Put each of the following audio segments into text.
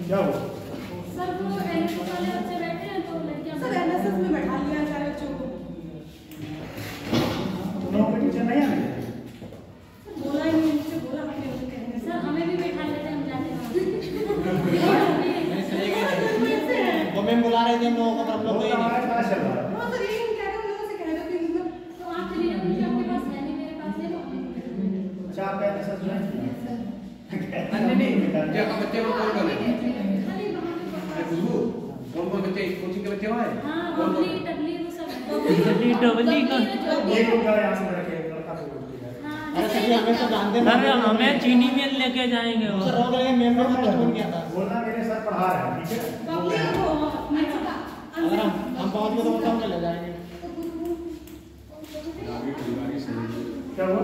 क्या हो सर वो एनएसएस वाले बच्चे बैठे हैं तो लड़कियां सर एनएसएस में बैठा लिया सारे बच्चों को। तुम लोग टीचर नहीं आए बोला ही नहीं, मुझसे बोला हमने उसे कहने सर हमें भी बैठा लेते हम जाते हैं वो मैम बुला रहे थे हम लोगों को, हम लोग गए नहीं। हमारा क्लास चल रहा है। हाँ सर यही हम कह रहे हैं, उन लोगों से कह रहे थे कि मतलब तो आप चलिए ना, मुझे आपके पास है नहीं, मेरे पास है तो अच्छा आप क्या मैसेज ज्वाइन किया नहीं क्या बच्चे को कॉल कर लेते हैं। खाली वहां पे अरे खुशबू कौन बच्चे कोचिंग के बच्चे वहाँ हैं? हां बबली टबली वो सब डबली डबली का ये लोग क्या यहाँ से रखे लड़का को रोक दिया अरे सर हमें तो जानते सर हमें चीनी मिल लेके जाएंगे वो। सर रोक लेंगे, मैम ने कुछ फोन किया था। बोलना मेरे सर पढ़ा रहे हैं ठीक है बबली को अगर हम पहुंच गए तो वो कम कर ले जाएंगे। क्या हुआ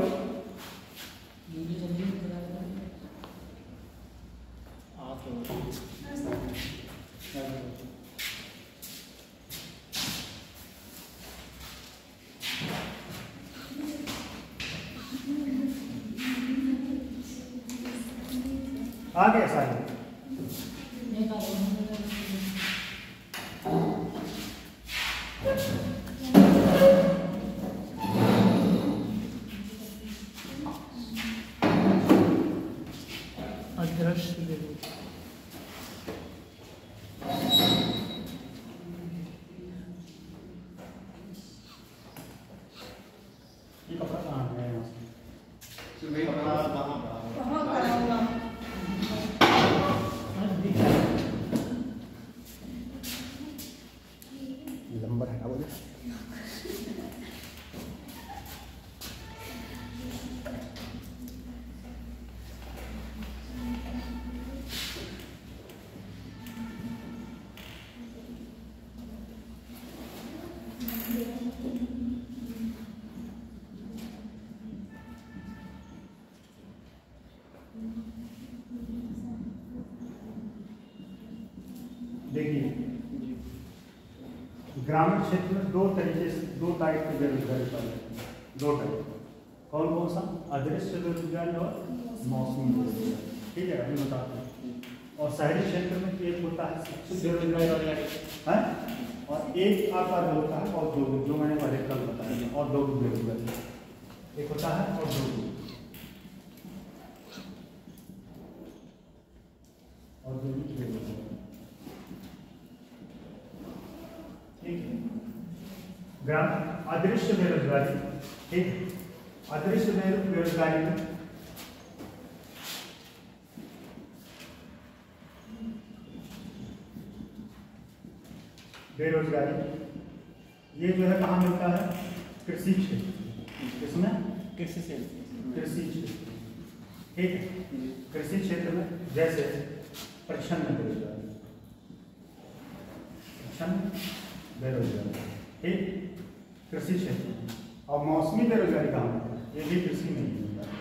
आ गया सारे अदृश्य ये कपड़ा कहाँ है यहाँ से सुबह कहाँ कराऊंगा नंबर हटा बोले देखिए ग्रामीण क्षेत्र में दो तरीके से दो टाइप की बेरोजगारी पाई जाती है, दो टाइप कौन कौन सा अदृश्य बेरोजगारी और मौसमी बेरोजगारी ठीक है अभी बताते हैं और शहरी क्षेत्र में एक होता है शिक्षित बेरोजगारी है और एक आपका होता है औद्योगिक जो मैंने पहले कल बताया औद्योगिक बेरोजगारी एक होता है औद्योगिक औद्योगिक बेरोजगारी ठीक है ग्राम अदृश्य बेरोजगारी ठीक है अदृश्य बेरोजगारी में बेरोजगारी ये जो है कहाँ मिलता है कृषि क्षेत्र इसमें कृषि से कृषि क्षेत्र ठीक है कृषि क्षेत्र में जैसे प्रच्छन्न बेरोजगारी बेरोजगारी ठीक कृषि क्षेत्र और मौसमी बेरोजगारी कहाँ होता है ये भी कृषि में ही होता है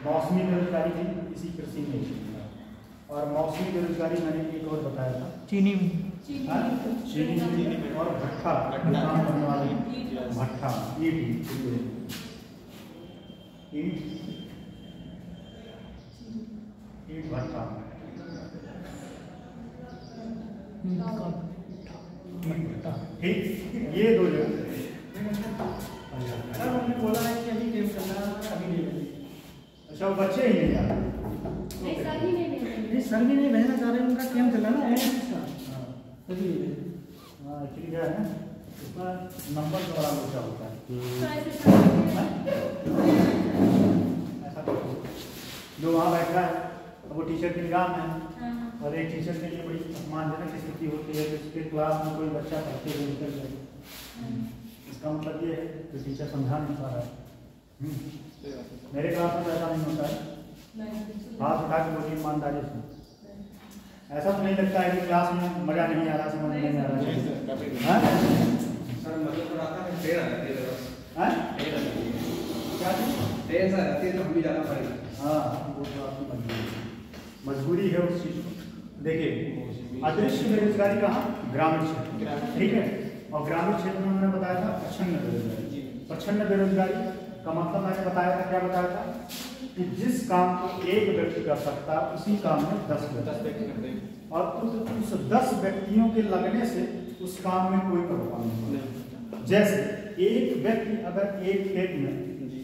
मौसमी बेरोजगारी भी इसी कृषि में ही होता है और मौसमी बेरोजगारी मैंने एक और बताया था चीनी चीनी और भट्ठा काम करने वाले भट्ठा ईट भट्ठा ठीक ये दो जगह हमने बोला है कि अभी गेम चल रहा है, अभी नहीं मिली। अच्छा वो बच्चे ही नहीं जाते नहीं सर ही नहीं नहीं सर भी नहीं भेजना चाह रहे, उनका गेम चल रहा है ना तभी हाँ एक्चुअली क्या है इसमें नंबर का बड़ा लोचा होता है तो ऐसे ऐसा तो जो वहाँ बैठ रहा है वो टीचर की निगाह में है हाँ और एक टीचर के लिए बड़ी अपमानजनक स्थिति होती है कि उसके क्लास में कोई बच्चा पढ़ते हुए निकल जाए इसका मतलब ये है कि टीचर समझा नहीं पा रहा है मेरे क्लास में ऐसा नहीं होता है हाथ उठा के बोलिए ईमानदारी से ऐसा तो नहीं लगता है कि क्लास में मजा नहीं आ रहा समझ नहीं आ रहा है सर मतलब भी जाना पड़ेगा। हाँ वो तो आपकी मजबूरी है उस चीज़ को। देखिए अदृश्य बेरोजगारी कहाँ? ग्रामीण क्षेत्र, ठीक है। और ग्रामीण क्षेत्र में मैंने बताया था प्रच्छन्न बेरोजगारी। प्रच्छन्न बेरोजगारी का मतलब मैंने बताया था, क्या बताया था कि जिस काम को एक व्यक्ति कर सकता है उसी काम में 10 व्यक्ति करते हैं और उस 10 व्यक्तियों के लगने से उस काम में कोई प्रभाव नहीं होगा। जैसे एक व्यक्ति अगर एक खेत में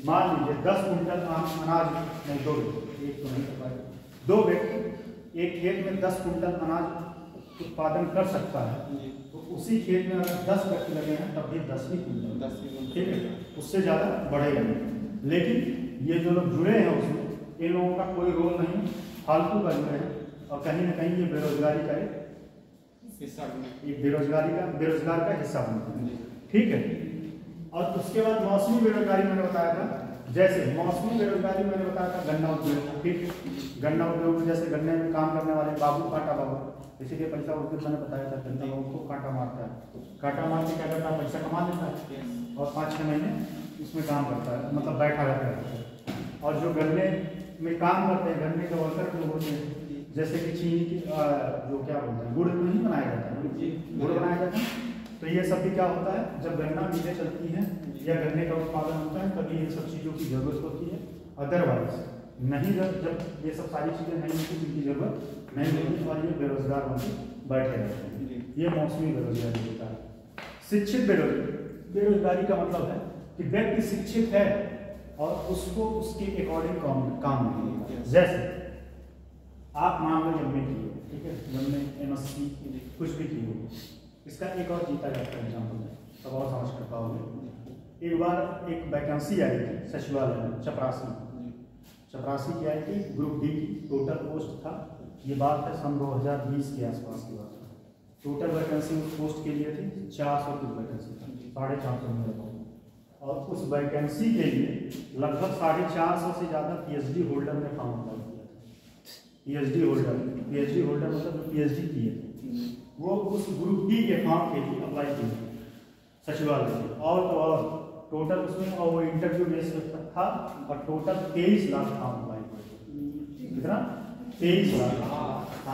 मान लीजिए 10 कुंटल अनाज, नहीं 2 व्यक्ति, एक तो नहीं कर पाएगा, 2 व्यक्ति एक खेत में 10 कुंटल अनाज उत्पादन कर सकता है, तो उसी खेत में अगर 10 व्यक्ति लगे हैं तब भी 10 ही कुंटल, ठीक है, उससे ज़्यादा बढ़ेगा नहीं। लेकिन ये जो लोग जुड़े हैं उसमें, इन लोगों का कोई रोल नहीं, फालतू का जुड़े हैं और कहीं ना कहीं ये बेरोजगारी का बेरोजगार का हिस्सा बनता है, ठीक है। और उसके बाद मौसमी बेरोजगारी मैंने बताया था। जैसे मौसमी बेरोजगारी मैंने बताया था गन्ना उद्योग, ठीक है। गन्ना उद्योग में जैसे गन्ने में काम करने वाले बाबू, कांटा बाबू, इसीलिए पैसा उद्योग मैंने बताया था, गन्ना बाबू को कांटा मारता है, कांटा मार के क्या करता है, पैसा कमा लेता है और 5-6 महीने उसमें काम करता है, मतलब बैठा रहता है। और जो गन्ने में काम करते हैं, गन्ने के वर्कर जो होते हैं, जैसे कि चीनी की जो क्या बोलते हैं, गुड़ नहीं बनाया जाता है, गुड़ बनाया जाता है, तो ये सब भी क्या होता है, जब गन्ना मिलें चलती हैं या गन्ने का उत्पादन होता है तभी ये सब चीज़ों की जरूरत होती है। अदरवाइज नहीं, जब ये सब सारी चीज़ें नहीं होती, जिनकी जरूरत नहीं होती और ये बेरोजगार होकर बैठे रहते हैं, ये मौसमी बेरोजगारी होता है। शिक्षित बेरोजगारी का मतलब है कि व्यक्ति शिक्षित है और उसको उसके अकॉर्डिंग काम नहीं है। जैसे आप मान लो एमए किए, ठीक है, एमए MSc कुछ भी किए हो, इसका एक और जीता जाता है एग्जाम्पल है, तब और समझ कर पाओगे। एक बार एक वैकेंसी आई थी सचिवालय में, चपरासी की आई थी, ग्रुप डी की, टोटल पोस्ट था, ये बात है सन 2020 के आसपास की बात है। टोटल वैकेंसी उस पोस्ट के लिए थी 400 की वैकेंसी था, 450 में लगभग। और उस वैकेंसी के लिए लगभग 450 से ज़्यादा PhD होल्डर ने फॉर्म अप्लाई किया था। PhD होल्डर मतलब PhD किए थे, वो उस ग्रुप डी के फॉर्म के लिए अप्लाई किए थे सचिवालय में। और तो और टोटल उसमें और वो इंटरव्यू बेस था और टोटल 23 लाख फॉर्म अप्लाई किए, कितना 23 लाख।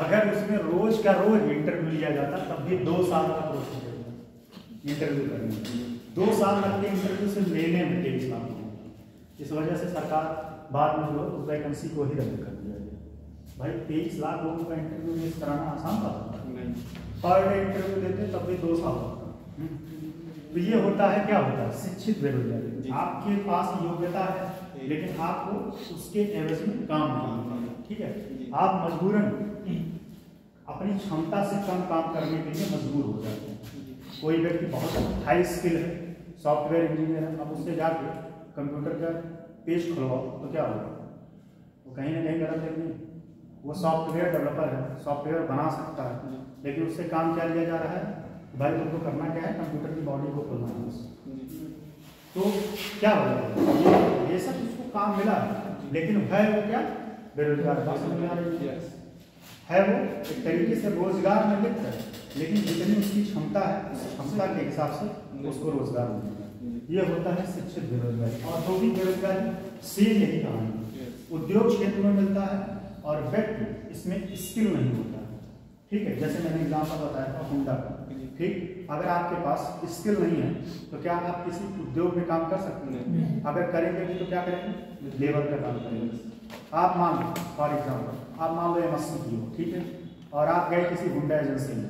अगर उसमें रोज का रोज इंटरव्यू लिया जाता तब भी 2 साल का प्रोसेस इंटरव्यू करने में, 2 साल लगते इंटरव्यू से लेने में 23 लाख। इस वजह से सरकार बाद में जो उस वैकेंसी को ही रद्द कर दिया गया। भाई 23 लाख लोगों का इंटरव्यू बेस कराना आसान बात नहीं, पर डे इंटरव्यू देते तब भी 2 साल लगता। तो ये होता है, क्या होता है, शिक्षित बेरोजगारी। आपके पास योग्यता है लेकिन आपको उसके एवज में काम नहीं होता, ठीक है। आप मजबूरन अपनी क्षमता से कम काम करने के लिए मजबूर हो जाते हैं। कोई व्यक्ति बहुत हाई स्किल है, सॉफ्टवेयर इंजीनियर है, अब उससे जाके कंप्यूटर का पेज खुलवाओ तो क्या होगा, वो कहीं ना कहीं गलत है। नहीं, वो सॉफ्टवेयर डेवलपर है, सॉफ्टवेयर बना सकता है, लेकिन उससे काम क्या लिया जा रहा है, भाई तुमको करना क्या है, कंप्यूटर की बॉडी को खोलना है। तो क्या हो जाएगा, ये सब उसको काम मिला है, लेकिन है वो क्या, बेरोजगार। है वो एक तरीके से रोजगार में लिप्त है, लेकिन जितनी उसकी क्षमता है उस क्षमता के हिसाब से उसको रोजगार मिलेगा। ये होता है शिक्षित बेरोजगारी। औद्योगिक बेरोजगारी सेम यही कहानी, उद्योग क्षेत्र में मिलता है और व्यक्ति इसमें स्किल नहीं होता है, ठीक है। जैसे मैंने एग्जाम्पल बताया था होंडा का, ठीक। अगर आपके पास स्किल नहीं है तो क्या आप किसी उद्योग में काम कर सकते हैं? अगर करेंगे भी तो क्या करेंगे, लेबर का काम करेंगे। आप मान लो फॉर एग्जाम्पल, आप मान लो MSc की हो, ठीक है, और आप गए किसी होंडा एजेंसी में,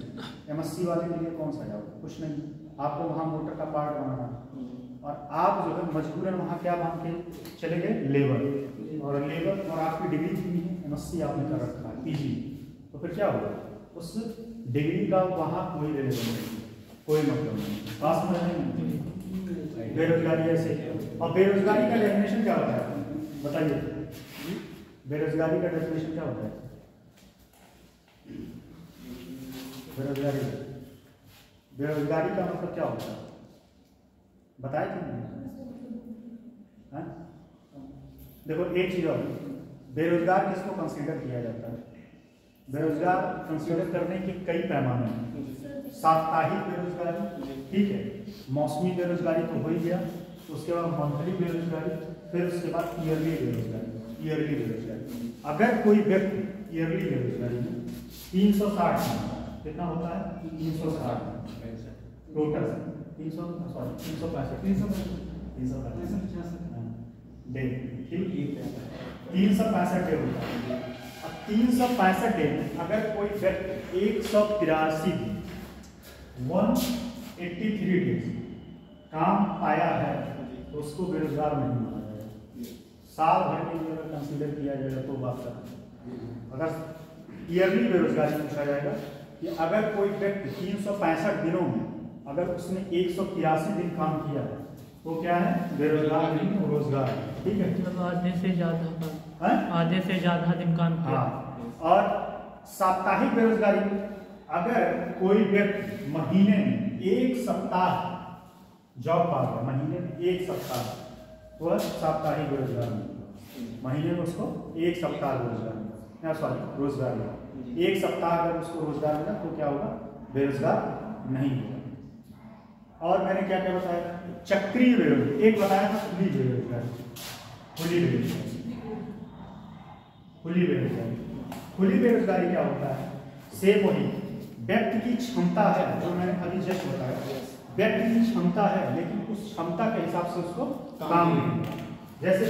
MSc वाले के लिए कौन सा जाओ, कुछ नहीं, आपको वहाँ मोटर का पार्ट बनाना है और आप जो है मजबूरन वहाँ क्या मान के चले गए, लेबर। और आपकी डिग्री कितनी है, MSc आपने कर रखा है, PG, तो फिर क्या होगा, उस डिग्री का वहाँ कोई रिलेवेंस नहीं, कोई मतलब नहीं। पास में बेरोजगारी ऐसे है। और बेरोजगारी का डेफिनेशन क्या होता है, बताइए, बेरोजगारी का डेफिनेशन क्या होता है? बेरोजगारी का मतलब क्या होता है, बताए कि नहीं? देखो एक चीज और, बेरोजगार किसको कंसीडर किया जाता है? बेरोजगार कंसीडर करने के कई पैमाने हैं। साप्ताहिक बेरोजगारी, ठीक है, मौसमी बेरोजगारी तो हो ही गया, उसके बाद मंथली बेरोजगारी, फिर उसके बाद ईयरली बेरोजगारी। ईयरली बेरोजगारी। अगर कोई व्यक्ति ईयरली बेरोजगारी में 360 कितना होता है 360 टोटल 365 डे, ठीक 365 डे होता है। अब 365 डे में अगर कोई व्यक्ति 183 दिन 183 डेज काम पाया है तो उसको बेरोजगार नहीं माना जाएगा। साल भर के लिए अगर कंसीडर किया जाएगा तो बात कर, अगर ईयरली बेरोजगारी पूछा जाएगा कि अगर कोई व्यक्ति 365 दिनों में अगर उसने 183 दिन काम किया है तो क्या है बेरोजगार नहीं, रोजगार है, ठीक है। मतलब आधे से ज्यादा दिन काम किया। हाँ, और साप्ताहिक बेरोजगारी अगर कोई व्यक्ति महीने में 1 सप्ताह जॉब पा गया, महीने में 1 सप्ताह तो साप्ताहिक बेरोजगार नहीं, महीने में उसको 1 सप्ताह रोजगार मिला, 1 सप्ताह अगर उसको रोजगार मिला तो क्या होगा बेरोजगार नहीं होगा। और मैंने क्या क्या बताया था चक्रीय बेरोजगारी, एक बताया था खुली बेरोजगारी। खुली बेरोजगारी क्या होता है सेम वही व्यक्ति की क्षमता है जो मैंने अभी जस्ट बताया, व्यक्ति की क्षमता है लेकिन उस क्षमता के हिसाब से उसको काम नहीं। जैसे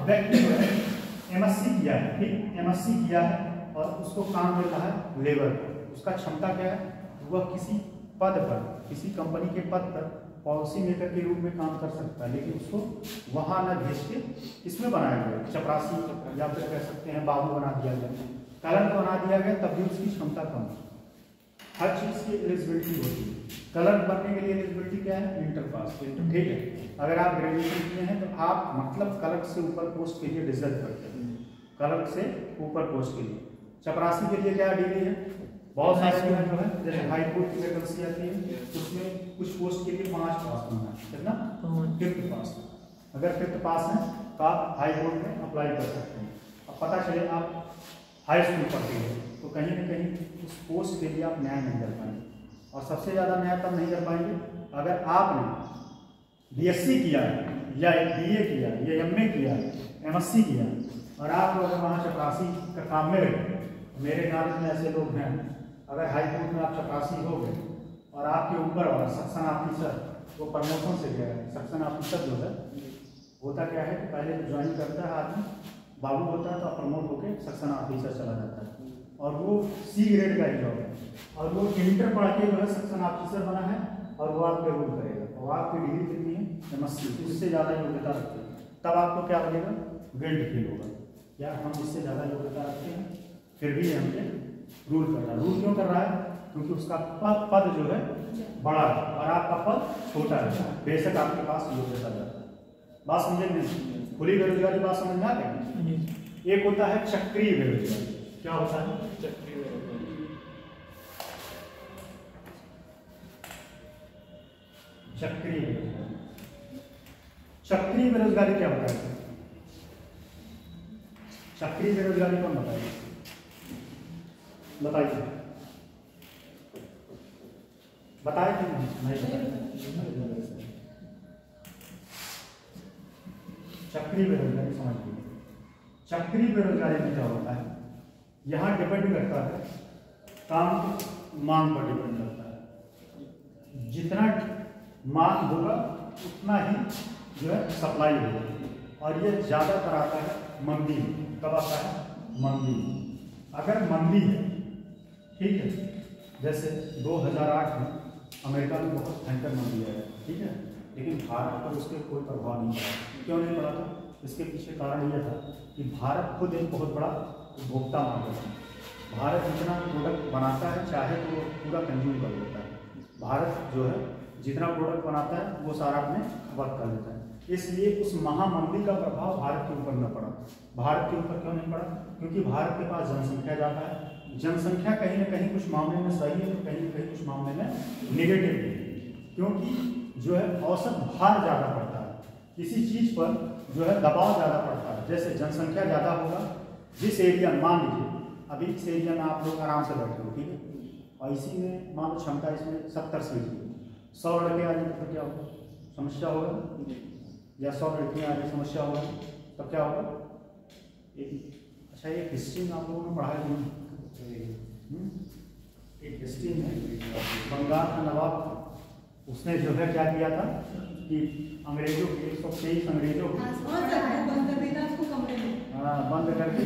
व्यक्ति जो है एमएससी किया है, ठीक एमएससी किया है और उसको काम मिल रहा है लेबर, उसका क्षमता क्या है वह किसी पद पर किसी कंपनी के पद पर पॉलिसी मेकर के रूप में काम कर सकता है, लेकिन उसको वहाँ न भेज के इसमें बनाया गया चपरासी या फिर कह सकते हैं बाबू बना दिया गया, कलंक बना दिया गया, तब भी उसकी क्षमता कम है। हर चीज़ की एलिजिबिलिटी होती है। कलंक बनने के लिए एलिजिबिलिटी क्या है इंटर पास, ठीक है। अगर आप ग्रेजुएशन किए हैं तो आप मतलब कलंक से ऊपर पोस्ट के लिए डिजर्व करते हैं, कलंक से ऊपर पोस्ट के लिए। चपरासी के लिए क्या डिग्री है बहुत सारे जो है जैसे हाई कोर्ट की वैकेंसी आती है उसमें कुछ पोस्ट के लिए 5 पास होना है, कितना 5th पास। अगर 5th पास है तो आप हाई कोर्ट में अप्लाई कर सकते हैं। अब पता चले आप हाई स्कूल पढ़ते हैं तो कहीं ना कहीं उस पोस्ट के लिए आप न्याय नहीं कर पाएंगे, और सबसे ज़्यादा न्याय तब नहीं कर पाएंगे अगर आपने बीएससी किया या बीए किया या एमए किया एमएससी किया और आप अगर वहाँ चपरासी का काम में रहे। मेरे नॉलेज में ऐसे लोग हैं अगर हाई कोर्ट में आप चपरासी हो गए और आपके ऊपर वाला सेक्शन ऑफिसर वो प्रमोशन से गया है, सेक्शन ऑफिसर जो है होता क्या है कि पहले ज्वाइन करता है आदमी बाबू होता है तो प्रमोट होकर सेक्शन ऑफिसर चला जाता है और वो सी ग्रेड का ही जॉब है और वो इंटर पढ़ के जो है सेक्शन ऑफिसर बना है और वो आप पे रूल करेगा और आपकी डिग्री कितनी है एमएससी, इससे ज़्यादा योग्यता रखते हैं तब आपको क्या लगेगा गिल्ट फील होगा यार हम इससे ज़्यादा योग्यता रखते हैं फिर भी हम पे रूल कर रहा है। रूल क्यों कर रहा है क्योंकि उसका पद जो है बड़ा है और आपका पद छोटा है, बेशक आपके पास योग्यता ज़्यादा है। बात समझे नहीं? खुली बेरोजगारी बात समझ में आ गई। एक होता है चक्रीय बेरोजगारी। क्या होता है चक्रीय बेरोजगारी? चक्रीय बेरोजगारी, चक्रीय बेरोजगारी क्या होता है? चक्रीय बेरोजगारी कौन बताइए बताइए बताए कि नहीं बताए। चक्रीय बेरोजगारी समझ लीजिए। चक्रीय बेरोजगारी में क्या होता है यहाँ डिपेंड करता है काम मांग पर डिपेंड करता है, जितना मांग होगा उतना ही जो है सप्लाई होगा और ये ज़्यादातर आता है मंदी में। कब आता है मंदी में। अगर मंदी है ठीक है जैसे 2008 में अमेरिका में बहुत भयंकर मंदी आया ठीक है, लेकिन भारत पर उसके कोई प्रभाव नहीं पड़ा। क्यों नहीं पड़ा था? इसके पीछे कारण यह था कि भारत खुद एक बहुत बड़ा उपभोक्ता माना है। भारत जितना प्रोडक्ट बनाता है चाहे तो वो पूरा कंज्यूम कर लेता है। भारत जो है जितना प्रोडक्ट बनाता है वो सारा अपने खपत कर लेता है, इसलिए उस महामंदी का प्रभाव भारत के ऊपर न पड़ा। भारत के ऊपर क्यों नहीं पड़ा? क्योंकि भारत के पास जनसंख्या ज़्यादा है। जनसंख्या कहीं ना कहीं कुछ मामले में सही है तो कहीं ना कहीं कुछ मामले में निगेटिव है, क्योंकि जो है औसत भार ज़्यादा पड़ता है, किसी चीज़ पर जो है दबाव ज़्यादा पड़ता है। जैसे जनसंख्या ज़्यादा होगा जिस एरिया मान लीजिए अभी इस एरिया में आप लोग आराम से बैठे हो ठीक है और इसी में मान लो क्षमता इसमें 70 सीट है, 100 लड़के आ जाए तो क्या होगा? समस्या होगा। या 100 लड़कियाँ आ जाए समस्या होगा, तब क्या होगा? अच्छा एक हिस्ट्री में आप लोगों ने पढ़ा है, एक हिस्ट्री में बंगाल का नवाब था, उसने जो है क्या किया था कि अंग्रेजों के 123 अंग्रेजों को बंद कर दिया उसको कमरे में, बंद करके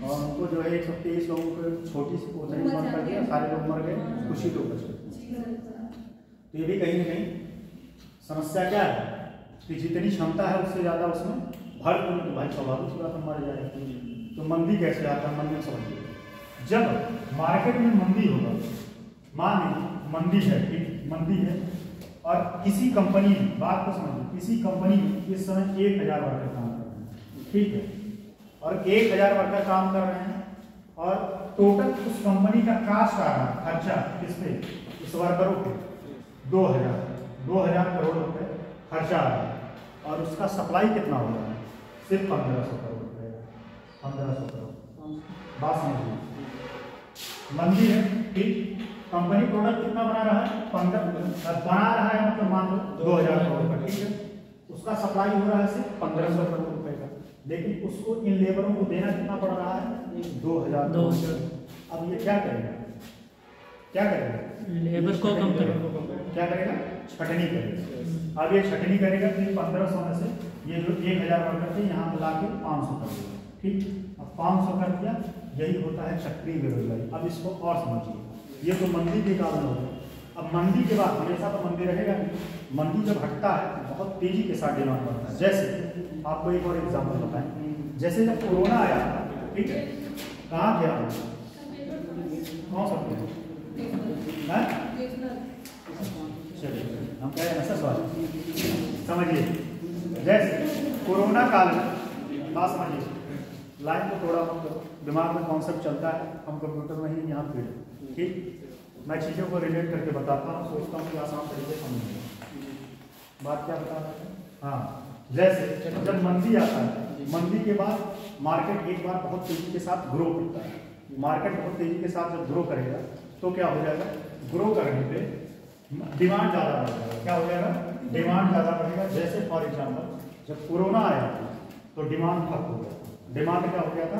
और उनको जो है 123 लोगों को छोटी सी कोठरी में बंद कर दिया, सारे लोग मर गए, कुछ ही लोग बचे। तो ये भी कहीं ना कहीं समस्या क्या है कि जितनी क्षमता है उससे ज़्यादा उसमें भर तो भाई स्वाभाविक सी बात हम मर जाएंगे। तो मंदी कैसे आता है, मंदी समझिए, जब मार्केट में मंदी होगा, मान लीजिए मंदी है, ठीक मंदी है, और किसी कंपनी में, बात को समझिए, किसी कंपनी में इस समय 1000 वर्कर काम कर रहे हैं, ठीक है, और 1000 वर्कर काम कर रहे हैं और टोटल उस कंपनी का कास्ट आ रहा है खर्चा किस पे, इस वर्करों पे 2000 करोड़ रुपए खर्चा आ रहा है, और उसका सप्लाई कितना हो रहा है, सिर्फ 1500 करोड़ रुपए, 1500 करोड़। बात समझिए, मंदी है, ठीक, कंपनी प्रोडक्ट कितना बना रहा है, 15 बना रहा है, मतलब मान लो 2000 करोड़ का, ठीक है, उसका सप्लाई हो रहा है सिर्फ 1500 करोड़ रुपए का, लेकिन उसको इन लेबरों को देना कितना पड़ रहा है, 2000। अब ये क्या करेगा, क्या करेगा, लेबर को कम करेगा, क्या करेगा, छटनी करेगा। अब ये छटनी करेगा तो 1500 में से ये जो 1000 वर्कर थे यहाँ मिला के 500 कर देगा, ठीक, अब 500 कर दिया, यही होता है चक्रीय बेरोजगारी। अब इसको और समझिए, ये तो मंदी के कारण हो गया। अब मंदी के बाद हमेशा तो मंदी रहेगा नहीं, मंदी जब हटता है बहुत तेजी के साथ डिमांड बढ़ता है। जैसे आपको एक और एग्जाम्पल बताएं, जैसे जब कोरोना आया, ठीक है, कहाँ थे आप, कौन सा है, चलिए हम कह रहे हैं सर, समझिए, जैसे कोरोना काल में, बात समझिए, लाइन को थोड़ा दिमाग में कॉन्सेप्ट चलता है, हम कंप्यूटर में ही यहाँ पे, ठीक, मैं चीज़ों को रिलेट करके बताता हूँ, सोचता हूँ कि आसान तरीके से समझेंगे। बात क्या बता रहे हैं, हाँ, जैसे जब मंदी आता है, मंदी के बाद मार्केट एक बार बहुत तेजी के साथ ग्रो करता है, मार्केट बहुत तेजी के साथ जब ग्रो करेगा तो क्या हो जाएगा, ग्रो करने पे डिमांड ज़्यादा बढ़ जाएगा, क्या हो जाएगा, डिमांड ज़्यादा बढ़ेगा। जैसे फॉर एग्जाम्पल जब कोरोना आया तो डिमांड ठप हो गया, डिमांड क्या हो गया था,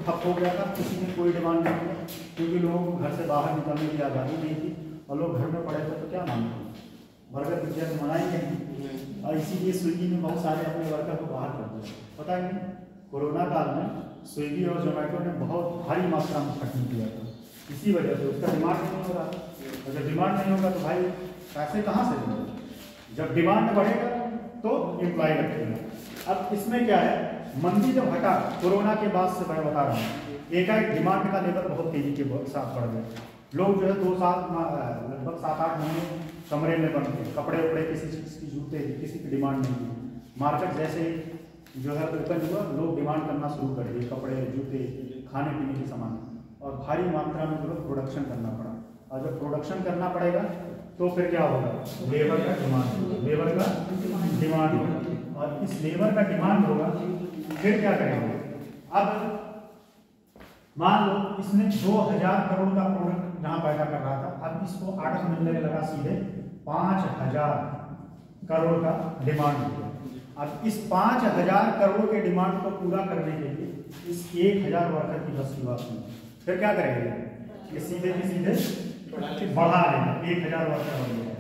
ठप हो गया था, किसी में कोई डिमांड नहीं हुआ, क्योंकि लोगों को घर से बाहर निकलने की आज़ादी नहीं थी और लोग घर में पड़े थे, तो क्या मांगते, वर्कर पिक्चर तो मनाएंगे नहीं, और इसीलिए स्विगी ने बहुत सारे अपने वर्कर को बाहर कर दिया। पता है नहीं, कोरोना काल में स्विगी और जोमेटो ने बहुत भारी मात्रा में छटनी किया था, इसी वजह से उसका डिमांड नहीं हो रहा। अगर डिमांड नहीं होगा तो भाई पैसे कहाँ से देंगे, जब डिमांड बढ़ेगा तो एम्प्लॉय रखेगा। अब इसमें क्या है, मंदी जब हटा कोरोना के बाद से, मैं बता रहा हूँ, एकाएक डिमांड का लेवल बहुत तेजी के साथ बढ़ गया, लोग जो है 2 साल लगभग 7-8 महीने कमरे में बंद थे, कपड़े उपड़े किसी चीज़ की, जूते किसी की डिमांड नहीं थी। मार्केट जैसे जो है ओपन हुआ, लोग डिमांड करना शुरू कर दिए, कपड़े जूते खाने पीने के सामान, और भारी मात्रा में जो है प्रोडक्शन करना पड़ा। और जब प्रोडक्शन करना पड़ेगा तो फिर क्या होगा, लेबर का डिमांड, लेबर का डिमांड होगा, और इस लेबर का डिमांड होगा, फिर क्या करेंगे। अब मान लो इसने 2000 करोड़ का प्रोडक्ट जहाँ पैदा कर रहा था, अब इसको ऑर्डर मिलने लगा सीधे 5000 करोड़ का डिमांड हो गया। अब इस 5000 करोड़ के डिमांड को पूरा करने के लिए इस 1000 वर्कर की बस की बात नहीं, फिर क्या करेंगे, ये सीधे भी सीधे बढ़ा लेंगे, 1000 वर्कर हो गया,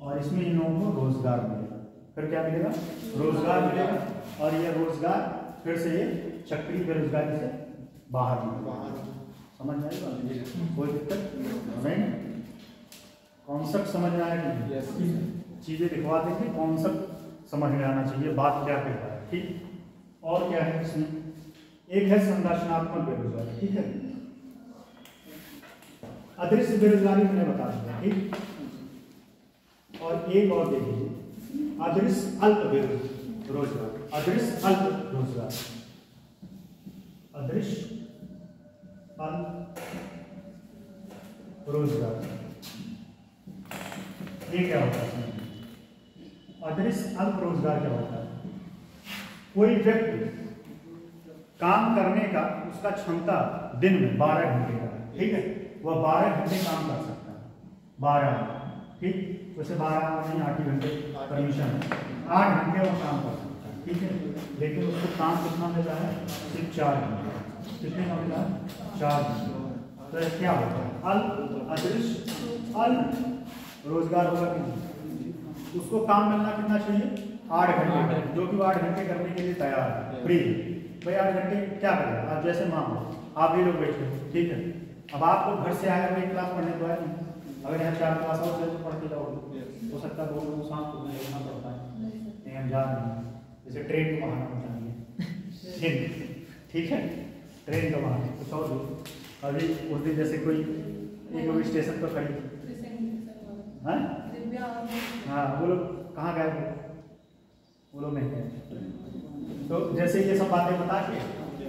और इसमें इन लोगों को रोजगार मिलेगा। फिर क्या मिलेगा, रोजगार मिलेगा, और ये रोजगार फिर से ये चक्रीय बेरोजगारी से बाहर निकलेगा। समझ में आएगा, कोई दिक्कत नहीं, कॉन्सेप्ट समझ में आएगा, चीज़ें दिखवा देंगे, कॉन्सेप्ट समझ में आना चाहिए, बात क्या कहता है, ठीक। और क्या है इसमें, एक है संरचनात्मक बेरोजगारी, ठीक है, अदृश्य बेरोजगारी मैंने बता दिया, ठीक, और एक और देखिए, अदृश्य अल्प बेरोजगार, अदृश्य अल्प रोजगार, अदृश्य अल्प रोजगार, ये क्या होता है, अदृश्य अल्प रोजगार क्या होता है, कोई व्यक्ति काम करने का उसका क्षमता दिन में 12 घंटे का, ठीक है, वह 12 घंटे काम कर सकता है, 12, ठीक, वैसे 12 नहीं 8 घंटे परमिशन है, 8 घंटे वह काम कर सकता है, ठीक है, लेकिन उसको काम कितना मिल रहा है? सिर्फ 4 घंटे। कितने का मिल रहा है? 4 घंटे। तो क्या होता है? अल अदृश्य अल रोजगार होगा कि नहीं? उसको काम मिलना कितना चाहिए? 8 घंटे, जो कि 8 घंटे करने के लिए तैयार है, फ्री। भाई 8 घंटे क्या करेगा? आप जैसे मान लो आप भी लोग बैठे हो, ठीक है, अब आपको घर से आया एक क्लास पढ़ने को आया नहीं, अगर यहाँ 4 क्लास और तो पढ़ के जाओगे, हो सकता है 2 लोगों को साथ में लेना पड़ता है, नहीं हम जा रहे हैं, जैसे ट्रेन को बहाना बताएंगे, ठीक है, ट्रेन का बहाना कुछ और भी। अभी उस दिन जैसे कोई एक स्टेशन पर खड़ी, हाँ वो लोग कहाँ गए थे? वो लोग नहीं गए। तो जैसे ये सब बातें बता के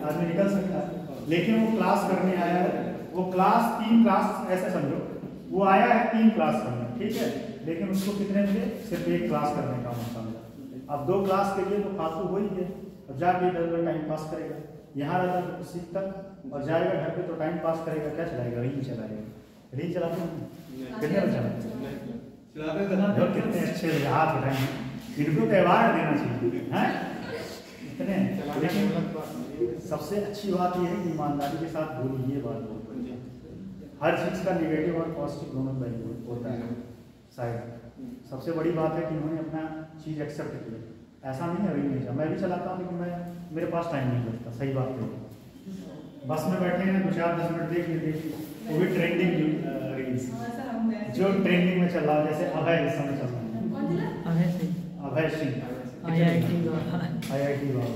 आदमी निकल सकता है, लेकिन वो क्लास करने आया है, वो क्लास 3 क्लास ऐसे समझो, वो आया है 3 क्लास करने, ठीक है, लेकिन उसको कितने मिले? सिर्फ 1 क्लास करने का मौका मिला। अब 2 क्लास के लिए तो फालतू हो ही गया, अब जाके इधर टाइम पास करेगा, यहाँ रहता तो सीख तक और जाएगा घर पे तो टाइम पास करेगा, क्या चलाएगा? रील चलाएगा। रील चलाते हैं कितने बजे चलाते? कितने अच्छे हाथ उठाएंगे, इनको त्यौहार देना चाहिए हैं इतने। लेकिन सबसे अच्छी बात यह है कि ईमानदारी के साथ बोली, ये बात हर चीज़ का नेगेटिव और पॉजिटिव दोनों पहलू होता है साइड। सबसे बड़ी बात है कि उन्होंने अपना चीज़ एक्सेप्ट किया, ऐसा नहीं है रील नहीं चला, मैं भी चलाता हूँ लेकिन मेरे पास टाइम नहीं लगता, सही बात है। बस में बैठे हैं 2-4-10 मिनट देख लेते, वो भी ट्रेंडिंग रील्स जो ट्रेंडिंग में चल रहा है, जैसे अभय इस समय चल रहा है, अभय सिंह IIT बाबा,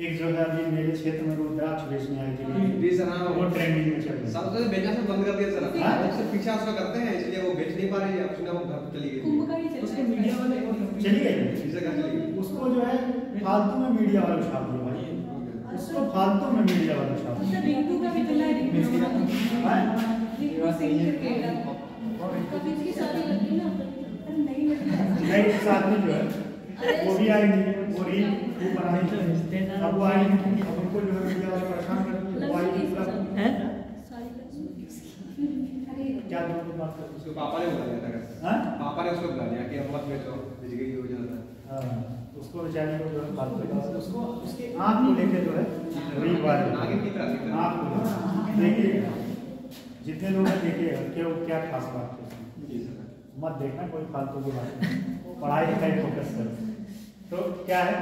एक जो है अभी मेरे क्षेत्र में रुद्राक्ष बेचने आई थी, वो ट्रेंडिंग में चल रही है। सब बेचना से बंद कर दिया सर, उससे पीछा उसका करते हैं, इसलिए वो बेच नहीं पा रही है, अब सुना वो घर चली गई, उसको मीडिया वाले चली गई, इससे घर चली गई, उसको जो है फालतू में मीडिया वाले छाप दिए भाई, उसको फालतू में मीडिया वाले छाप दिए। रिंकू का भी चला है, रिंकू सिंह करके कभी की शादी लगी ना नहीं लगी, नई साथ में जो है वो भी आएंगे, वो रील वो बनाएंगे, अब वो आएंगे, अब उनको जो है मीडिया वाले परेशान करेंगे, वो आएंगे क्या दोनों की बात करें? उसको पापा ने बुला लिया था, पापा ने उसको बुला लिया कि अब मत बेचो, बिज गई हो जाता है, उसको बेचारे को जो है फालतू का, उसको उसकी आँख को लेके जो है रील वाले आगे की तरह आँख को देखिए, जितने लोग देखिए क्यों क्या खास बात है, मत देखना कोई फालतू की बात, पढ़ाई लिखाई फोकस करो। तो क्या है,